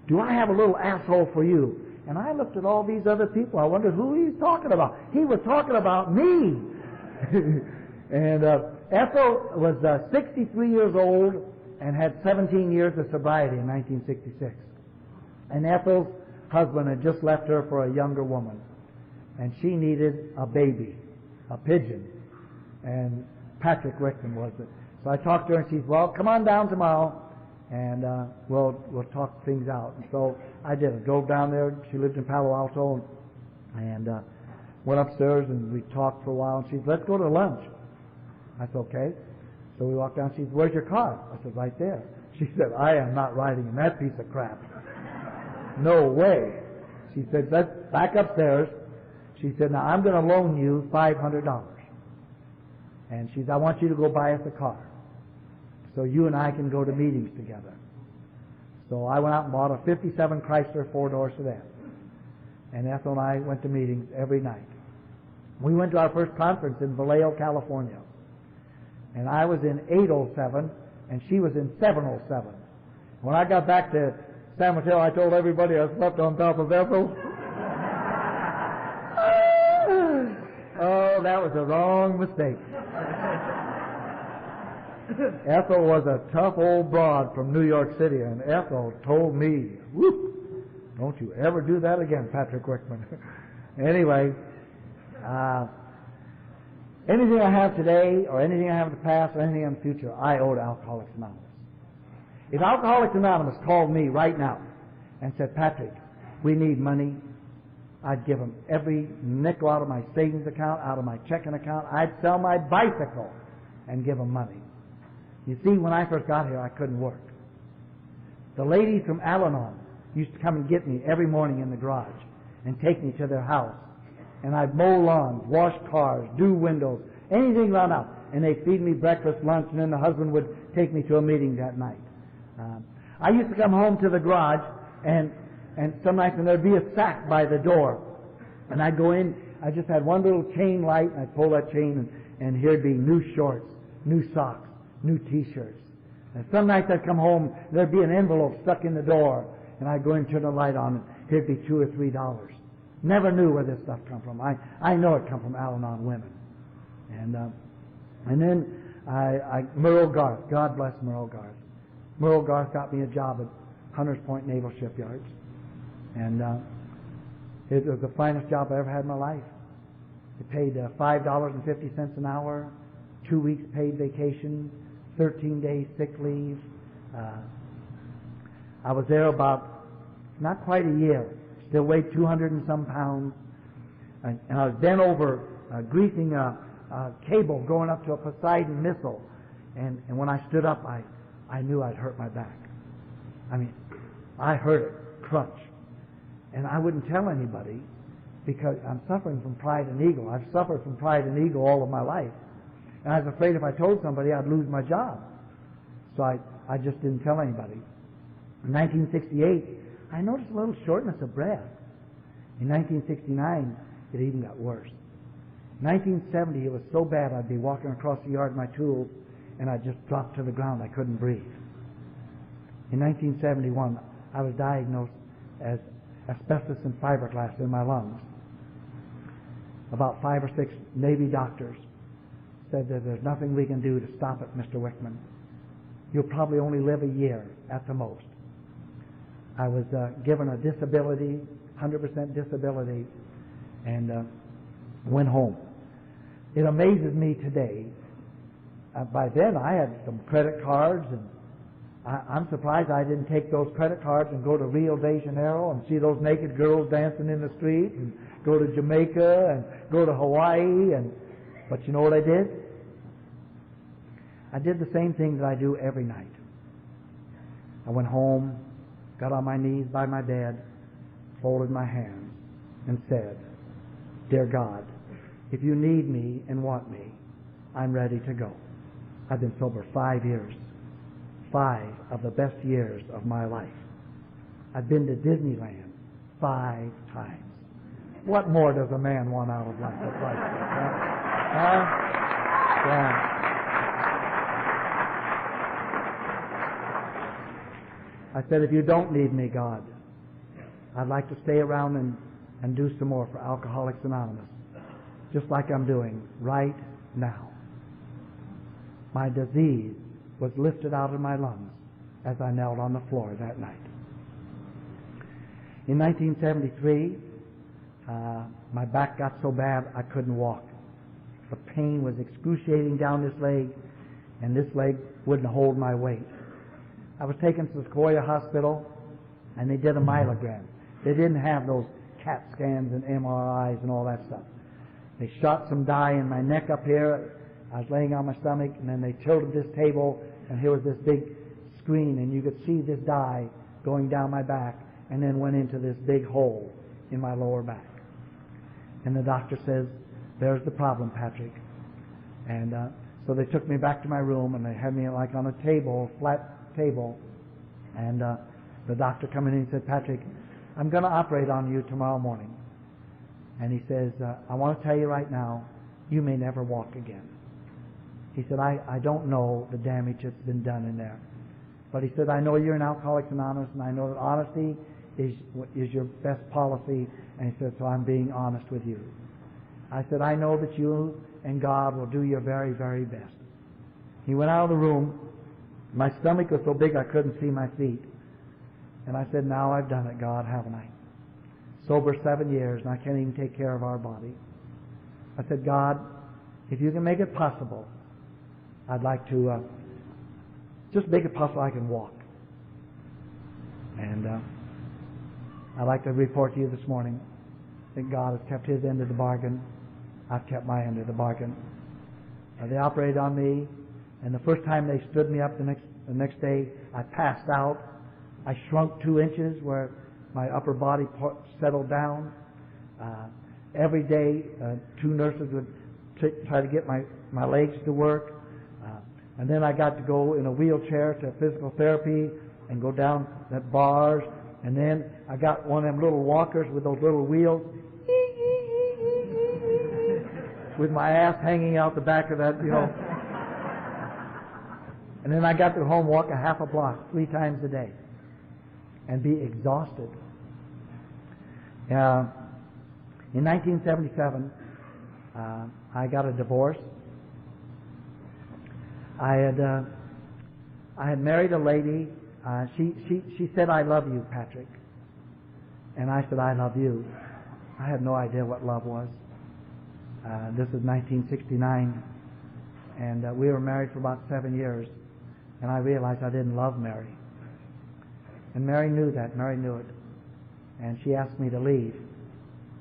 do I have a little asshole for you? And I looked at all these other people. I wondered who he was talking about. He was talking about me. And Ethel was 63 years old and had 17 years of sobriety in 1966. And Ethel's husband had just left her for a younger woman. And she needed a baby, a pigeon. And Patrick Rickman was it. So I talked to her and she said, well, come on down tomorrow and we'll talk things out. And so I did. I drove down there. She lived in Palo Alto and went upstairs and we talked for a while. And she said, let's go to lunch. I said, okay. So we walked down. She said, where's your car? I said, right there. She said, I am not riding in that piece of crap. No way. She said, let's back upstairs. She said, now I'm going to loan you $500. And she said, I want you to go buy us a car so you and I can go to meetings together. So I went out and bought a 57 Chrysler four-door sedan. And Ethel and I went to meetings every night. We went to our first conference in Vallejo, California. And I was in 807, and she was in 707. When I got back to San Mateo, I told everybody I slept on top of Ethel. Oh, that was a wrong mistake. Ethel was a tough old broad from New York City, and Ethel told me, whoop, don't you ever do that again, Patrick Wickman. Anyway, anything I have today, or anything I have in the past, or anything in the future, I owe to Alcoholics Anonymous. If Alcoholics Anonymous called me right now and said, Patrick, we need money, I'd give them every nickel out of my savings account, out of my checking account. I'd sell my bicycle and give them money. You see, when I first got here, I couldn't work. The ladies from Al-Anon used to come and get me every morning in the garage and take me to their house. And I'd mow lawns, wash cars, do windows, anything run out. And they'd feed me breakfast, lunch, and then the husband would take me to a meeting that night. I used to come home to the garage, and some nights when there'd be a sack by the door, and I'd go in. I just had one little chain light, and I'd pull that chain, and here'd be new shorts, new socks, new T-shirts. And some nights I'd come home, there'd be an envelope stuck in the door, and I'd go in and turn the light on, and here'd be $2 or $3. Never knew where this stuff come from. I know it come from Al-Anon women. And then Merle Garth, God bless Merle Garth. Merle Garth got me a job at Hunters Point Naval Shipyards. And it was the finest job I ever had in my life. It paid $5.50 an hour, 2 weeks paid vacation, 13 days sick leave. I was there about not quite a year. Still weighed 200 and some pounds. And I was bent over greasing a cable going up to a Poseidon missile. And when I stood up, I knew I'd hurt my back. I mean, I heard it crunch. And I wouldn't tell anybody because I'm suffering from pride and ego. I've suffered from pride and ego all of my life. And I was afraid if I told somebody, I'd lose my job. So I just didn't tell anybody. In 1968, I noticed a little shortness of breath. In 1969, it even got worse. In 1970, it was so bad I'd be walking across the yard with my tools, and I'd just drop to the ground. I couldn't breathe. In 1971, I was diagnosed as asbestos and fiberglass in my lungs. About 5 or 6 Navy doctors said that there's nothing we can do to stop it, Mr. Wickman. You'll probably only live a year at the most. I was given a disability, 100% disability, and went home. It amazes me today. By then, I had some credit cards, and I'm surprised I didn't take those credit cards and go to Rio de Janeiro and see those naked girls dancing in the street, and go to Jamaica and go to Hawaii. But you know what I did? I did the same thing that I do every night. I went home, got on my knees by my bed, folded my hands, and said, Dear God, if you need me and want me, I'm ready to go. I've been sober 5 years. 5 of the best years of my life. I've been to Disneyland 5 times. What more does a man want out of life? Yeah. I said, if you don't need me, God, I'd like to stay around and do some more for Alcoholics Anonymous, just like I'm doing right now. My disease was lifted out of my lungs as I knelt on the floor that night. In 1973, my back got so bad I couldn't walk. The pain was excruciating down this leg, and this leg wouldn't hold my weight. I was taken to Sequoia Hospital, and they did a myelogram. They didn't have those CAT scans and MRIs and all that stuff. They shot some dye in my neck up here. I was laying on my stomach, and then they tilted this table, and here was this big screen, and you could see this dye going down my back, and then went into this big hole in my lower back. And the doctor says, there's the problem, Patrick. And so they took me back to my room, and they had me like on a table, flat table, and the doctor come in and he said, Patrick, I'm going to operate on you tomorrow morning. And he says, I want to tell you right now, you may never walk again. He said, I don't know the damage that's been done in there. But he said, I know you're an Alcoholics Anonymous, and I know that honesty is your best policy. And he said, so I'm being honest with you. I said, I know that you and God will do your very, very best. He went out of the room. My stomach was so big I couldn't see my feet. And I said, now I've done it, God, haven't I? Sober 7 years, and I can't even take care of our body. I said, God, if you can make it possible, I'd like to just make it possible I can walk. And I'd like to report to you this morning that God has kept His end of the bargain. I've kept my end of the bargain. They operated on me, and the first time they stood me up the next day, I passed out. I shrunk 2 inches where my upper body settled down. Every day, 2 nurses would try to get my legs to work. And then I got to go in a wheelchair to physical therapy and go down the bars. And then I got one of them little walkers with those little wheels with my ass hanging out the back of that, And then I got to home, walk a half a block 3 times a day and be exhausted. In 1977, I got a divorce. I had married a lady. She said, "I love you, Patrick," and I said, "I love you." I had no idea what love was. This is 1969, and we were married for about 7 years, and I realized I didn't love Mary. And Mary knew that. Mary knew it. And she asked me to leave.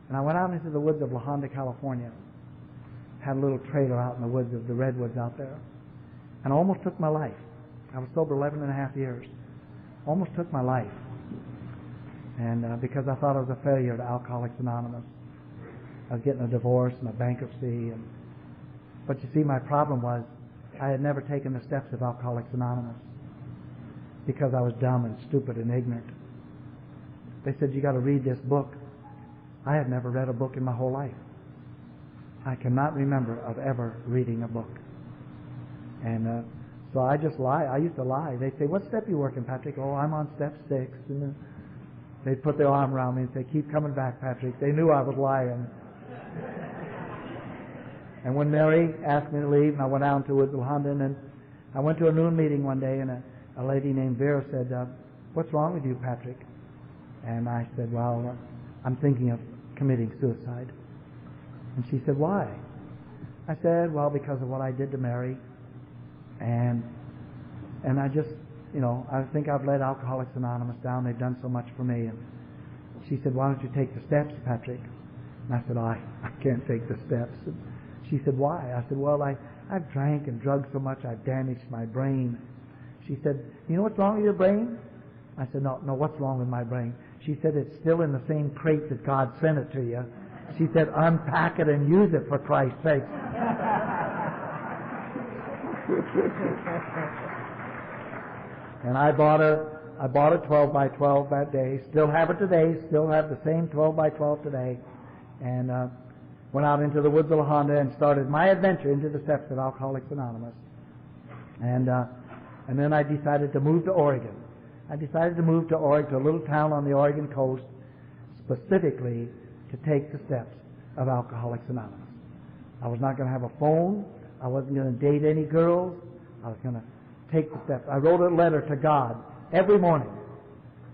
And I went out into the woods of La Honda, California. Had a little trailer out in the woods of the redwoods out there. And I almost took my life. I was sober 11 and a half years. Almost took my life. And because I thought I was a failure to Alcoholics Anonymous. I was getting a divorce and a bankruptcy. But you see, my problem was I had never taken the steps of Alcoholics Anonymous because I was dumb and stupid and ignorant. They said, "You got to read this book." I had never read a book in my whole life. I cannot remember of ever reading a book. And so I just lie. I used to lie. They'd say, "What step you working, Patrick?" "Oh, I'm on step 6. And they'd put their arm around me and say, "Keep coming back, Patrick." They knew I was lying. And when Mary asked me to leave, and I went out to Woods of London, and I went to a noon meeting one day, and a lady named Vera said, "What's wrong with you, Patrick?" And I said, "Well, I'm thinking of committing suicide." And she said, "Why?" I said, "Well, because of what I did to Mary. And I just, I think I've let Alcoholics Anonymous down. They've done so much for me." And she said, "Why don't you take the steps, Patrick?" And I said, I can't take the steps." And she said, "Why?" I said, "Well, I've drank and drugged so much I've damaged my brain." She said, "You know what's wrong with your brain?" I said, No, what's wrong with my brain?" She said, "It's still in the same crate that God sent it to you." She said, "Unpack it and use it, for Christ's sake." And I bought a 12 by 12 that day. Still have it today. Still have the same 12 by 12 today. And went out into the woods of La Honda and started my adventure into the steps of Alcoholics Anonymous. And then I decided to move to Oregon. I decided to move to Oregon, to a little town on the Oregon coast, specifically to take the steps of Alcoholics Anonymous. I was not going to have a phone. I wasn't going to date any girls. I was going to take the steps. I wrote a letter to God every morning,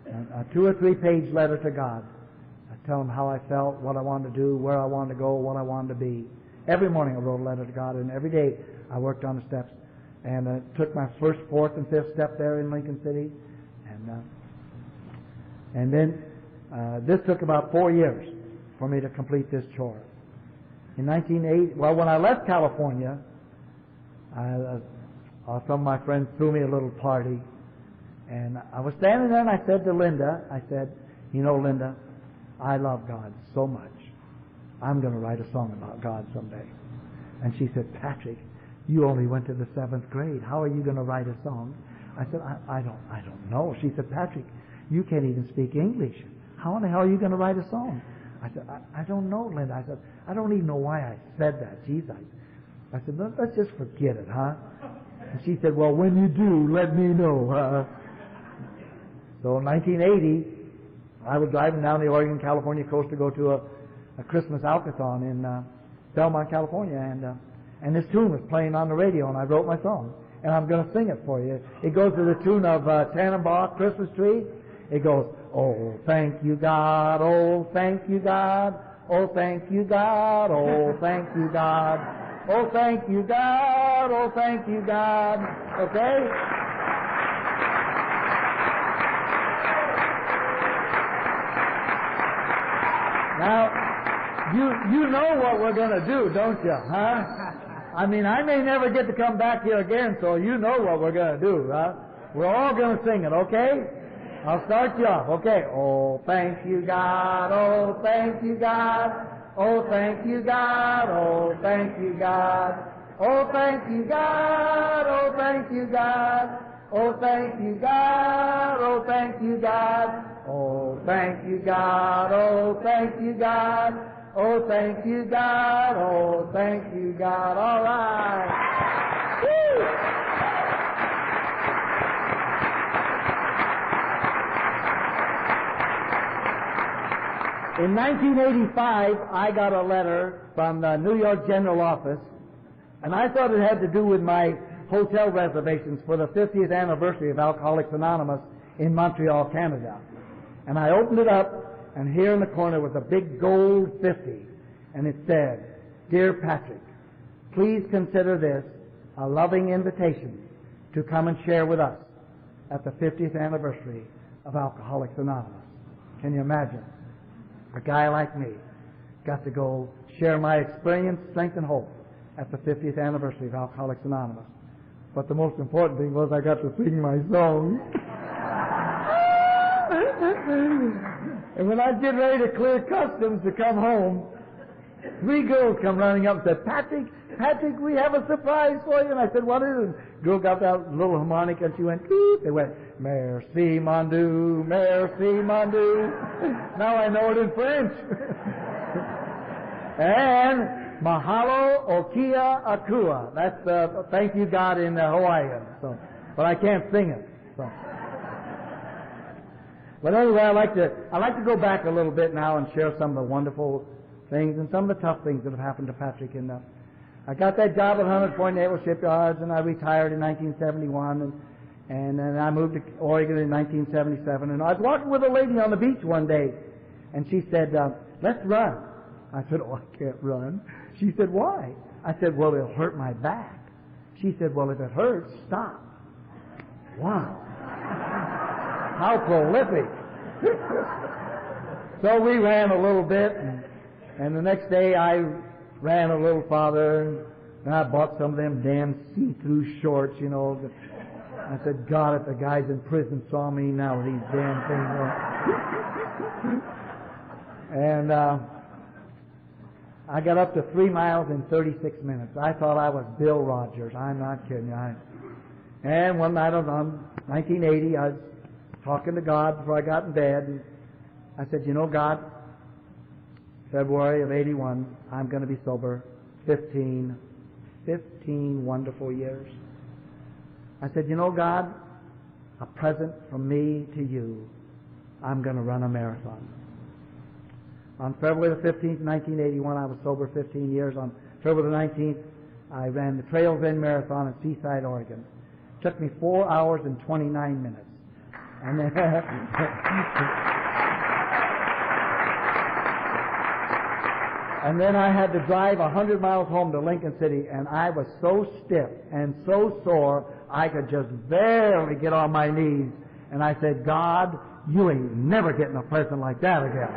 a 2 or 3 page letter to God. I tell Him how I felt, what I wanted to do, where I wanted to go, what I wanted to be. Every morning I wrote a letter to God, and every day I worked on the steps. And took my first, 4th, and 5th step there in Lincoln City. And then this took about 4 years for me to complete this chore. In 1980, when I left California, some of my friends threw me a little party. And I was standing there, and I said to Linda, I said, "Linda, I love God so much. I'm going to write a song about God someday." And she said, "Patrick, you only went to the 7th grade. How are you going to write a song?" I said, I don't know. She said, "Patrick, you can't even speak English. How in the hell are you going to write a song?" I said, I don't know, Linda. I said, "I don't even know why I said that. Geez, I said, let's just forget it, huh?" And she said, "Well, when you do, let me know." So in 1980, I was driving down the Oregon-California coast to go to a Christmas alcathon in Belmont, California, and this tune was playing on the radio, and I wrote my song. and I'm going to sing it for you. It goes to the tune of Tannenbaum, Christmas Tree. It goes, oh, thank you, God, oh, thank you, God, oh, thank you, God, oh, thank you, God, oh, thank you, God, oh, thank you, God. Okay? Now, you know what we're going to do, don't you, huh? I mean, I may never get to come back here again, so you know what we're going to do, huh? We're all going to sing it, okay? I'll start you off, okay? Oh, thank you, God, oh, thank you, God, oh, thank you, God, oh, thank you, God, oh, thank you, God, oh, thank you, God, oh, thank you, God, oh, thank you, God, oh, thank you, God, oh, thank you, God, oh, thank you, God, oh, thank you, God. All right. Woo! In 1985, I got a letter from the New York General Office, and I thought it had to do with my hotel reservations for the 50th anniversary of Alcoholics Anonymous in Montreal, Canada. And I opened it up, and here in the corner was a big gold 50, and it said, Dear Patrick, please consider this a loving invitation to come and share with us at the 50th anniversary of Alcoholics Anonymous. Can you imagine? A guy like me got to go share my experience, strength, and hope at the 50th anniversary of Alcoholics Anonymous. But the most important thing was I got to sing my song. And when I get ready to clear customs to come home, 3 girls come running up and said, Patrick, we have a surprise for you. And I said, what is it? The girl got that little harmonica and she went, beep. They went, Merci, mon Dieu, merci, mon Dieu. Now I know it in French. And Mahalo Okia Akua. That's thank you, God, in Hawaiian. So, but I can't sing it. So. But anyway, I like to go back a little bit now and share some of the wonderful things and some of the tough things that have happened to Patrick. And I got that job at 100 Point Naval Shipyards, and I retired in 1971, and then I moved to Oregon in 1977. And I was walking with a lady on the beach one day, and she said, let's run. I said, oh, I can't run. She said, why? I said, well, it'll hurt my back. She said, well, if it hurts, stop. Wow. How prolific. So we ran a little bit, and the next day I ran a little farther, and I bought some of them damn see-through shorts, you know. I said, God, if the guys in prison saw me now with these damn things on. And I got up to 3 miles in 36 minutes. I thought I was Bill Rogers. I'm not kidding you. And one night on 1980, I was talking to God before I got in bed, and I said, you know, God, February of 81, I'm going to be sober 15 wonderful years. I said, you know, God, a present from me to you, I'm going to run a marathon. On February the 15th, 1981, I was sober 15 years. On February the 19th, I ran the Trails End Marathon in Seaside, Oregon. It took me 4 hours and 29 minutes. And then and then I had to drive 100 miles home to Lincoln City, and I was so stiff and so sore, I could just barely get on my knees. And I said, God, you ain't never getting a present like that again.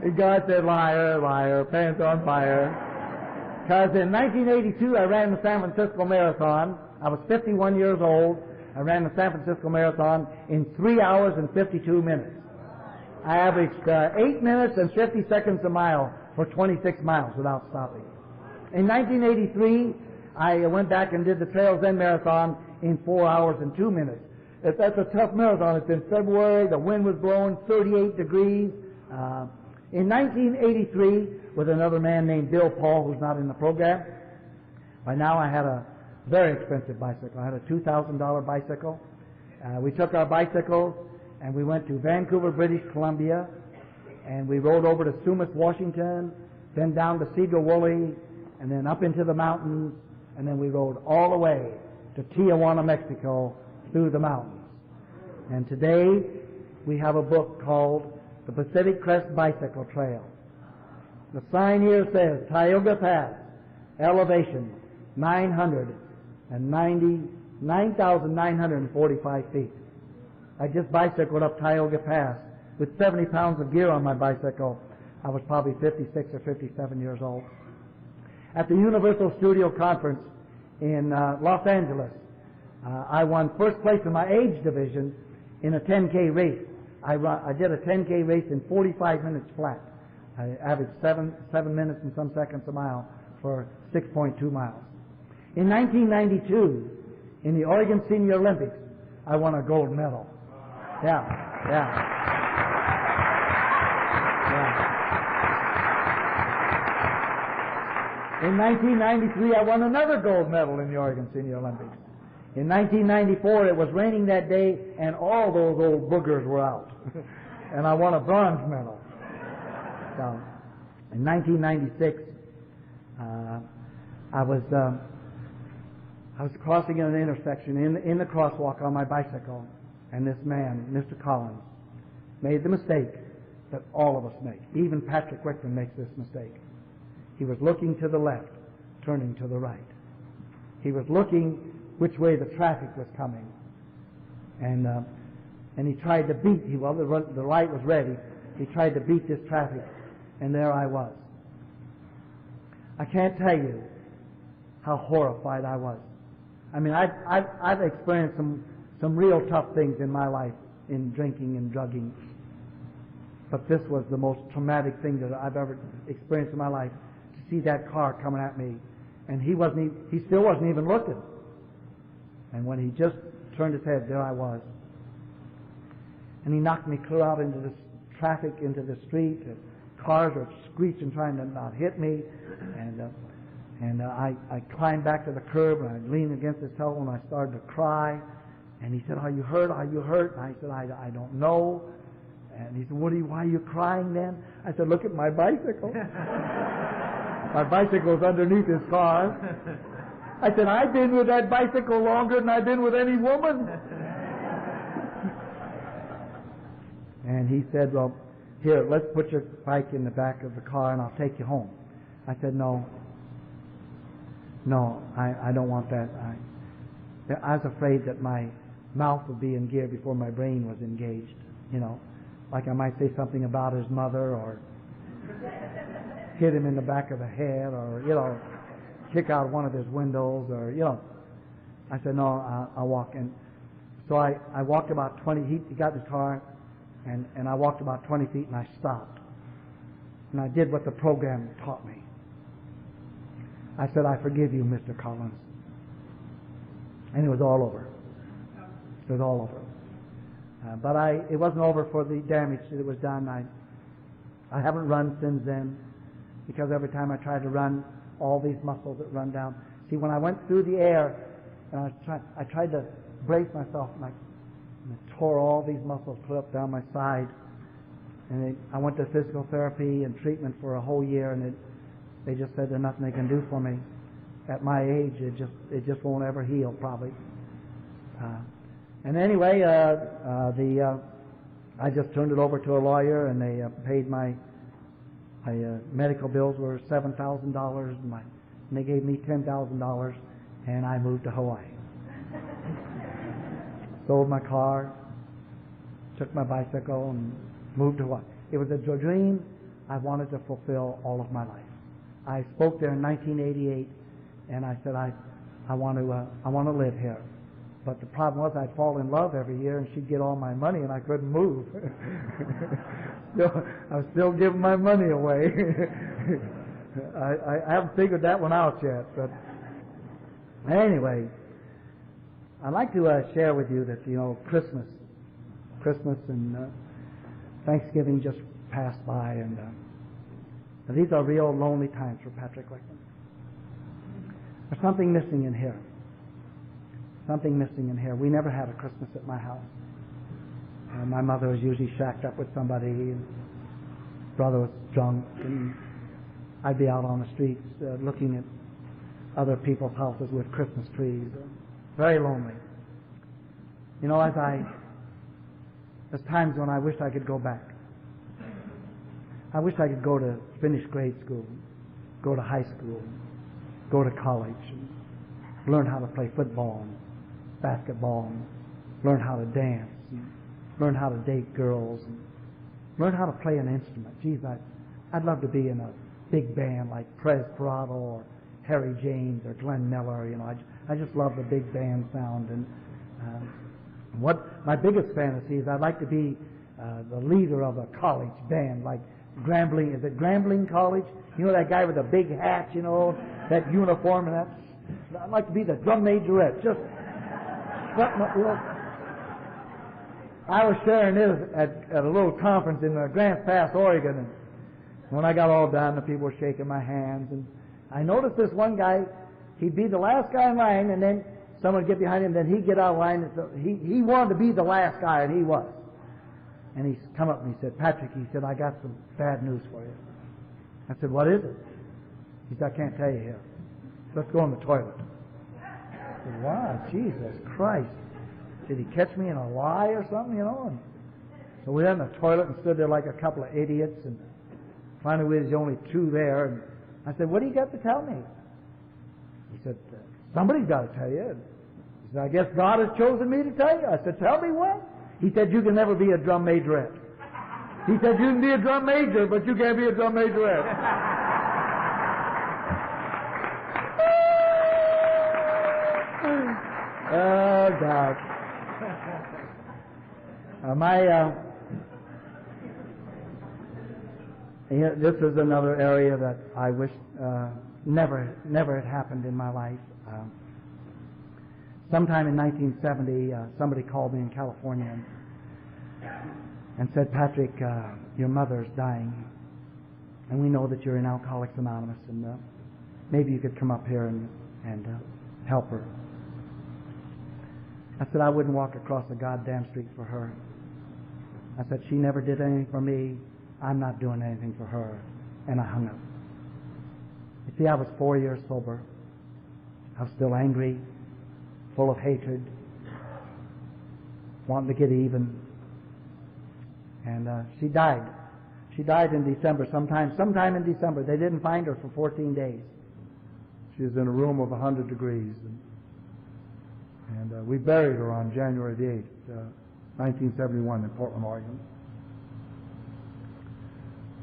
And God said, liar, liar, pants on fire. Because in 1982, I ran the San Francisco Marathon. I was 51 years old. I ran the San Francisco Marathon in 3 hours and 52 minutes. I averaged 8 minutes and 50 seconds a mile for 26 miles without stopping. In 1983, I went back and did the Trails End Marathon in 4 hours and 2 minutes. That's a tough marathon. It's in February. The wind was blowing 38 degrees. In 1983, with another man named Bill Paul, who's not in the program, by now I had a very expensive bicycle. I had a $2,000 bicycle. We took our bicycles and we went to Vancouver, British Columbia, and we rode over to Sumas, Washington, then down to Seagull Woolley, and then up into the mountains, and then we rode all the way to Tijuana, Mexico, through the mountains. And today we have a book called The Pacific Crest Bicycle Trail. The sign here says Tioga Pass, elevation 9,945 feet. I just bicycled up Tioga Pass with 70 pounds of gear on my bicycle. I was probably 56 or 57 years old. At the Universal Studio Conference in Los Angeles, I won first place in my age division in a 10K race. I did a 10K race in 45 minutes flat. I averaged 7 minutes and some seconds a mile for 6.2 miles. In 1992, in the Oregon Senior Olympics, I won a gold medal. Yeah. In 1993, I won another gold medal in the Oregon Senior Olympics. In 1994, it was raining that day, and all those old boogers were out. And I won a bronze medal. So, in 1996, I was crossing an intersection in the crosswalk on my bicycle, and this man, Mr. Collins, made the mistake that all of us make. Even Patrick Wickman makes this mistake. He was looking to the left, turning to the right. He was looking which way the traffic was coming, and he tried to beat. The light was ready. He tried to beat this traffic, and there I was. I can't tell you how horrified I was. I mean, I've experienced some real tough things in my life in drinking and drugging, but this was the most traumatic thing that I've ever experienced in my life. To see that car coming at me, and he still wasn't even looking. And when he just turned his head, there I was. And he knocked me clear out into this traffic, into the street. And cars were screeching, trying to not hit me. And I climbed back to the curb, and I leaned against his telephone, and I started to cry. And he said, "Are you hurt? Are you hurt?" And I said, I don't know. And he said, why are you crying then? I said, "Look at my bicycle." My bicycle's underneath his car. I said, "I've been with that bicycle longer than I've been with any woman." And he said, "Well, here, let's put your bike in the back of the car and I'll take you home." I said, No, I don't want that. I was afraid that my mouth would be in gear before my brain was engaged. Like I might say something about his mother, or hit him in the back of the head, or, kick out one of his windows, or, I said, "No, I'll walk." And so I walked about 20, he got in his car, and I walked about 20 feet, and I stopped. And I did what the program taught me. I said, "I forgive you, Mr. Collins." And it was all over. It was all over. But it wasn't over for the damage that was done. I haven't run since then, because every time I tried to run, all these muscles that run down. See, when I went through the air, and I tried to brace myself, and I tore all these muscles clear up down my side. And I went to physical therapy and treatment for a whole year, and they just said there's nothing they can do for me. At my age, it just won't ever heal, probably. And anyway, I just turned it over to a lawyer, and they paid my medical bills were $7,000, and they gave me $10,000, and I moved to Hawaii. Sold my car, took my bicycle, and moved to Hawaii. It was a dream I wanted to fulfill all of my life. I spoke there in 1988, and I said, I want to live here. But the problem was I'd fall in love every year, and she'd get all my money, and I couldn't move. I was still giving my money away. I haven't figured that one out yet. But anyway, I'd like to share with you that, Christmas and Thanksgiving just passed by, and these are real lonely times for Patrick Wickman. There's something missing in here. Something missing in here. We never had a Christmas at my house. My mother was usually shacked up with somebody, and brother was drunk, and I'd be out on the streets looking at other people's houses with Christmas trees. Very lonely. You know, there's times when I wish I could go back. I wish I could go to finish grade school, go to high school, go to college, and learn how to play football and basketball, and learn how to dance, and learn how to date girls, and learn how to play an instrument. Geez, I'd love to be in a big band like Prez Parado or Harry James or Glenn Miller. You know, I just love the big band sound. And what my biggest fantasy is, I'd like to be the leader of a college band like Grambling. Is it Grambling College? You know that guy with the big hat, you know, that uniform, and I'd like to be the drum majorette. Just something, you know. I was sharing this at a little conference in Grants Pass, Oregon, and when I got all done, the people were shaking my hands, and I noticed this one guy, he'd be the last guy in line, and then someone would get behind him, then he'd get out of line, and so he wanted to be the last guy, and he was. And he come up and he said, Patrick, he said, I got some bad news for you. I said, what is it? He said, I can't tell you here. Let's go in the toilet. I said, wow, Jesus Christ. Did he catch me in a lie or something, you know? And so we went in the toilet and stood there like a couple of idiots, and finally we was the only two there. And I said, what do you got to tell me? He said, somebody's got to tell you. He said, I guess God has chosen me to tell you. I said, tell me what? He said, you can never be a drum majorette. He said, you can be a drum major, but you can't be a drum majorette. Oh, God. This is another area that I wish never had happened in my life. Sometime in 1970, somebody called me in California and said, Patrick, your mother's dying, and we know that you're in Alcoholics Anonymous, and maybe you could come up here and help her. I said, I wouldn't walk across the goddamn street for her. I said, she never did anything for me. I'm not doing anything for her. And I hung up. You see, I was 4 years sober. I was still angry, full of hatred, wanting to get even. And she died. She died in December, sometime in December. They didn't find her for 14 days. She was in a room of 100 degrees. And we buried her on January the 8th, 1971 in Portland, Oregon.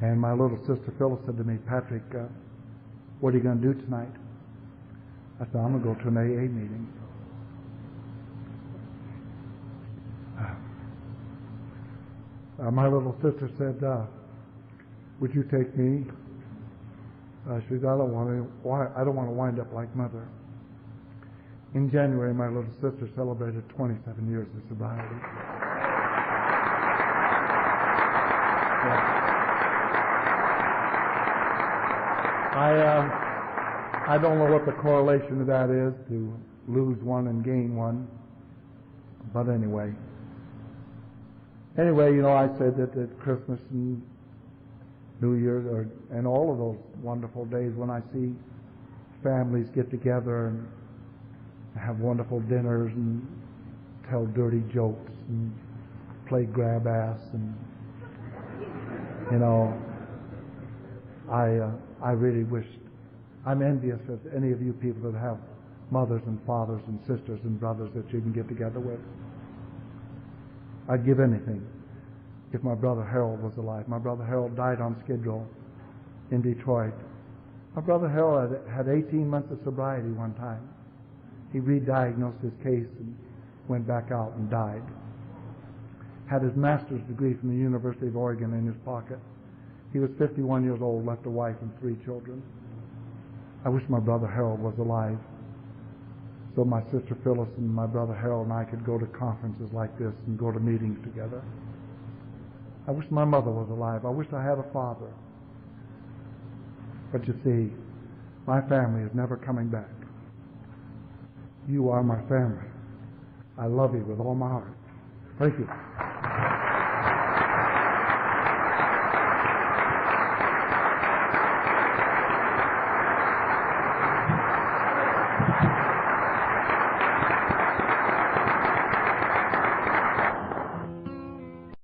And my little sister Phyllis said to me, Patrick, what are you going to do tonight? I said, I'm going to go to an AA meeting. My little sister said, would you take me? She said, I don't want to wind up like Mother. In January, my little sister celebrated 27 years of sobriety. I don't know what the correlation of that is, to lose one and gain one, but anyway. Anyway, you know, I said that at Christmas and New Year's and all of those wonderful days when I see families get together and have wonderful dinners and tell dirty jokes and play grab ass, and you know, I really wish, I'm envious of any of you people that have mothers and fathers and sisters and brothers that you can get together with. I'd give anything if my brother Harold was alive. My brother Harold died on Skid Row in Detroit. My brother Harold had 18 months of sobriety one time. He re-diagnosed his case and went back out and died. Had his master's degree from the University of Oregon in his pocket. He was 51 years old, left a wife and 3 children. I wish my brother Harold was alive, so my sister Phyllis and my brother Harold and I could go to conferences like this and go to meetings together. I wish my mother was alive. I wish I had a father. But you see, my family is never coming back. You are my family. I love you with all my heart. Thank you.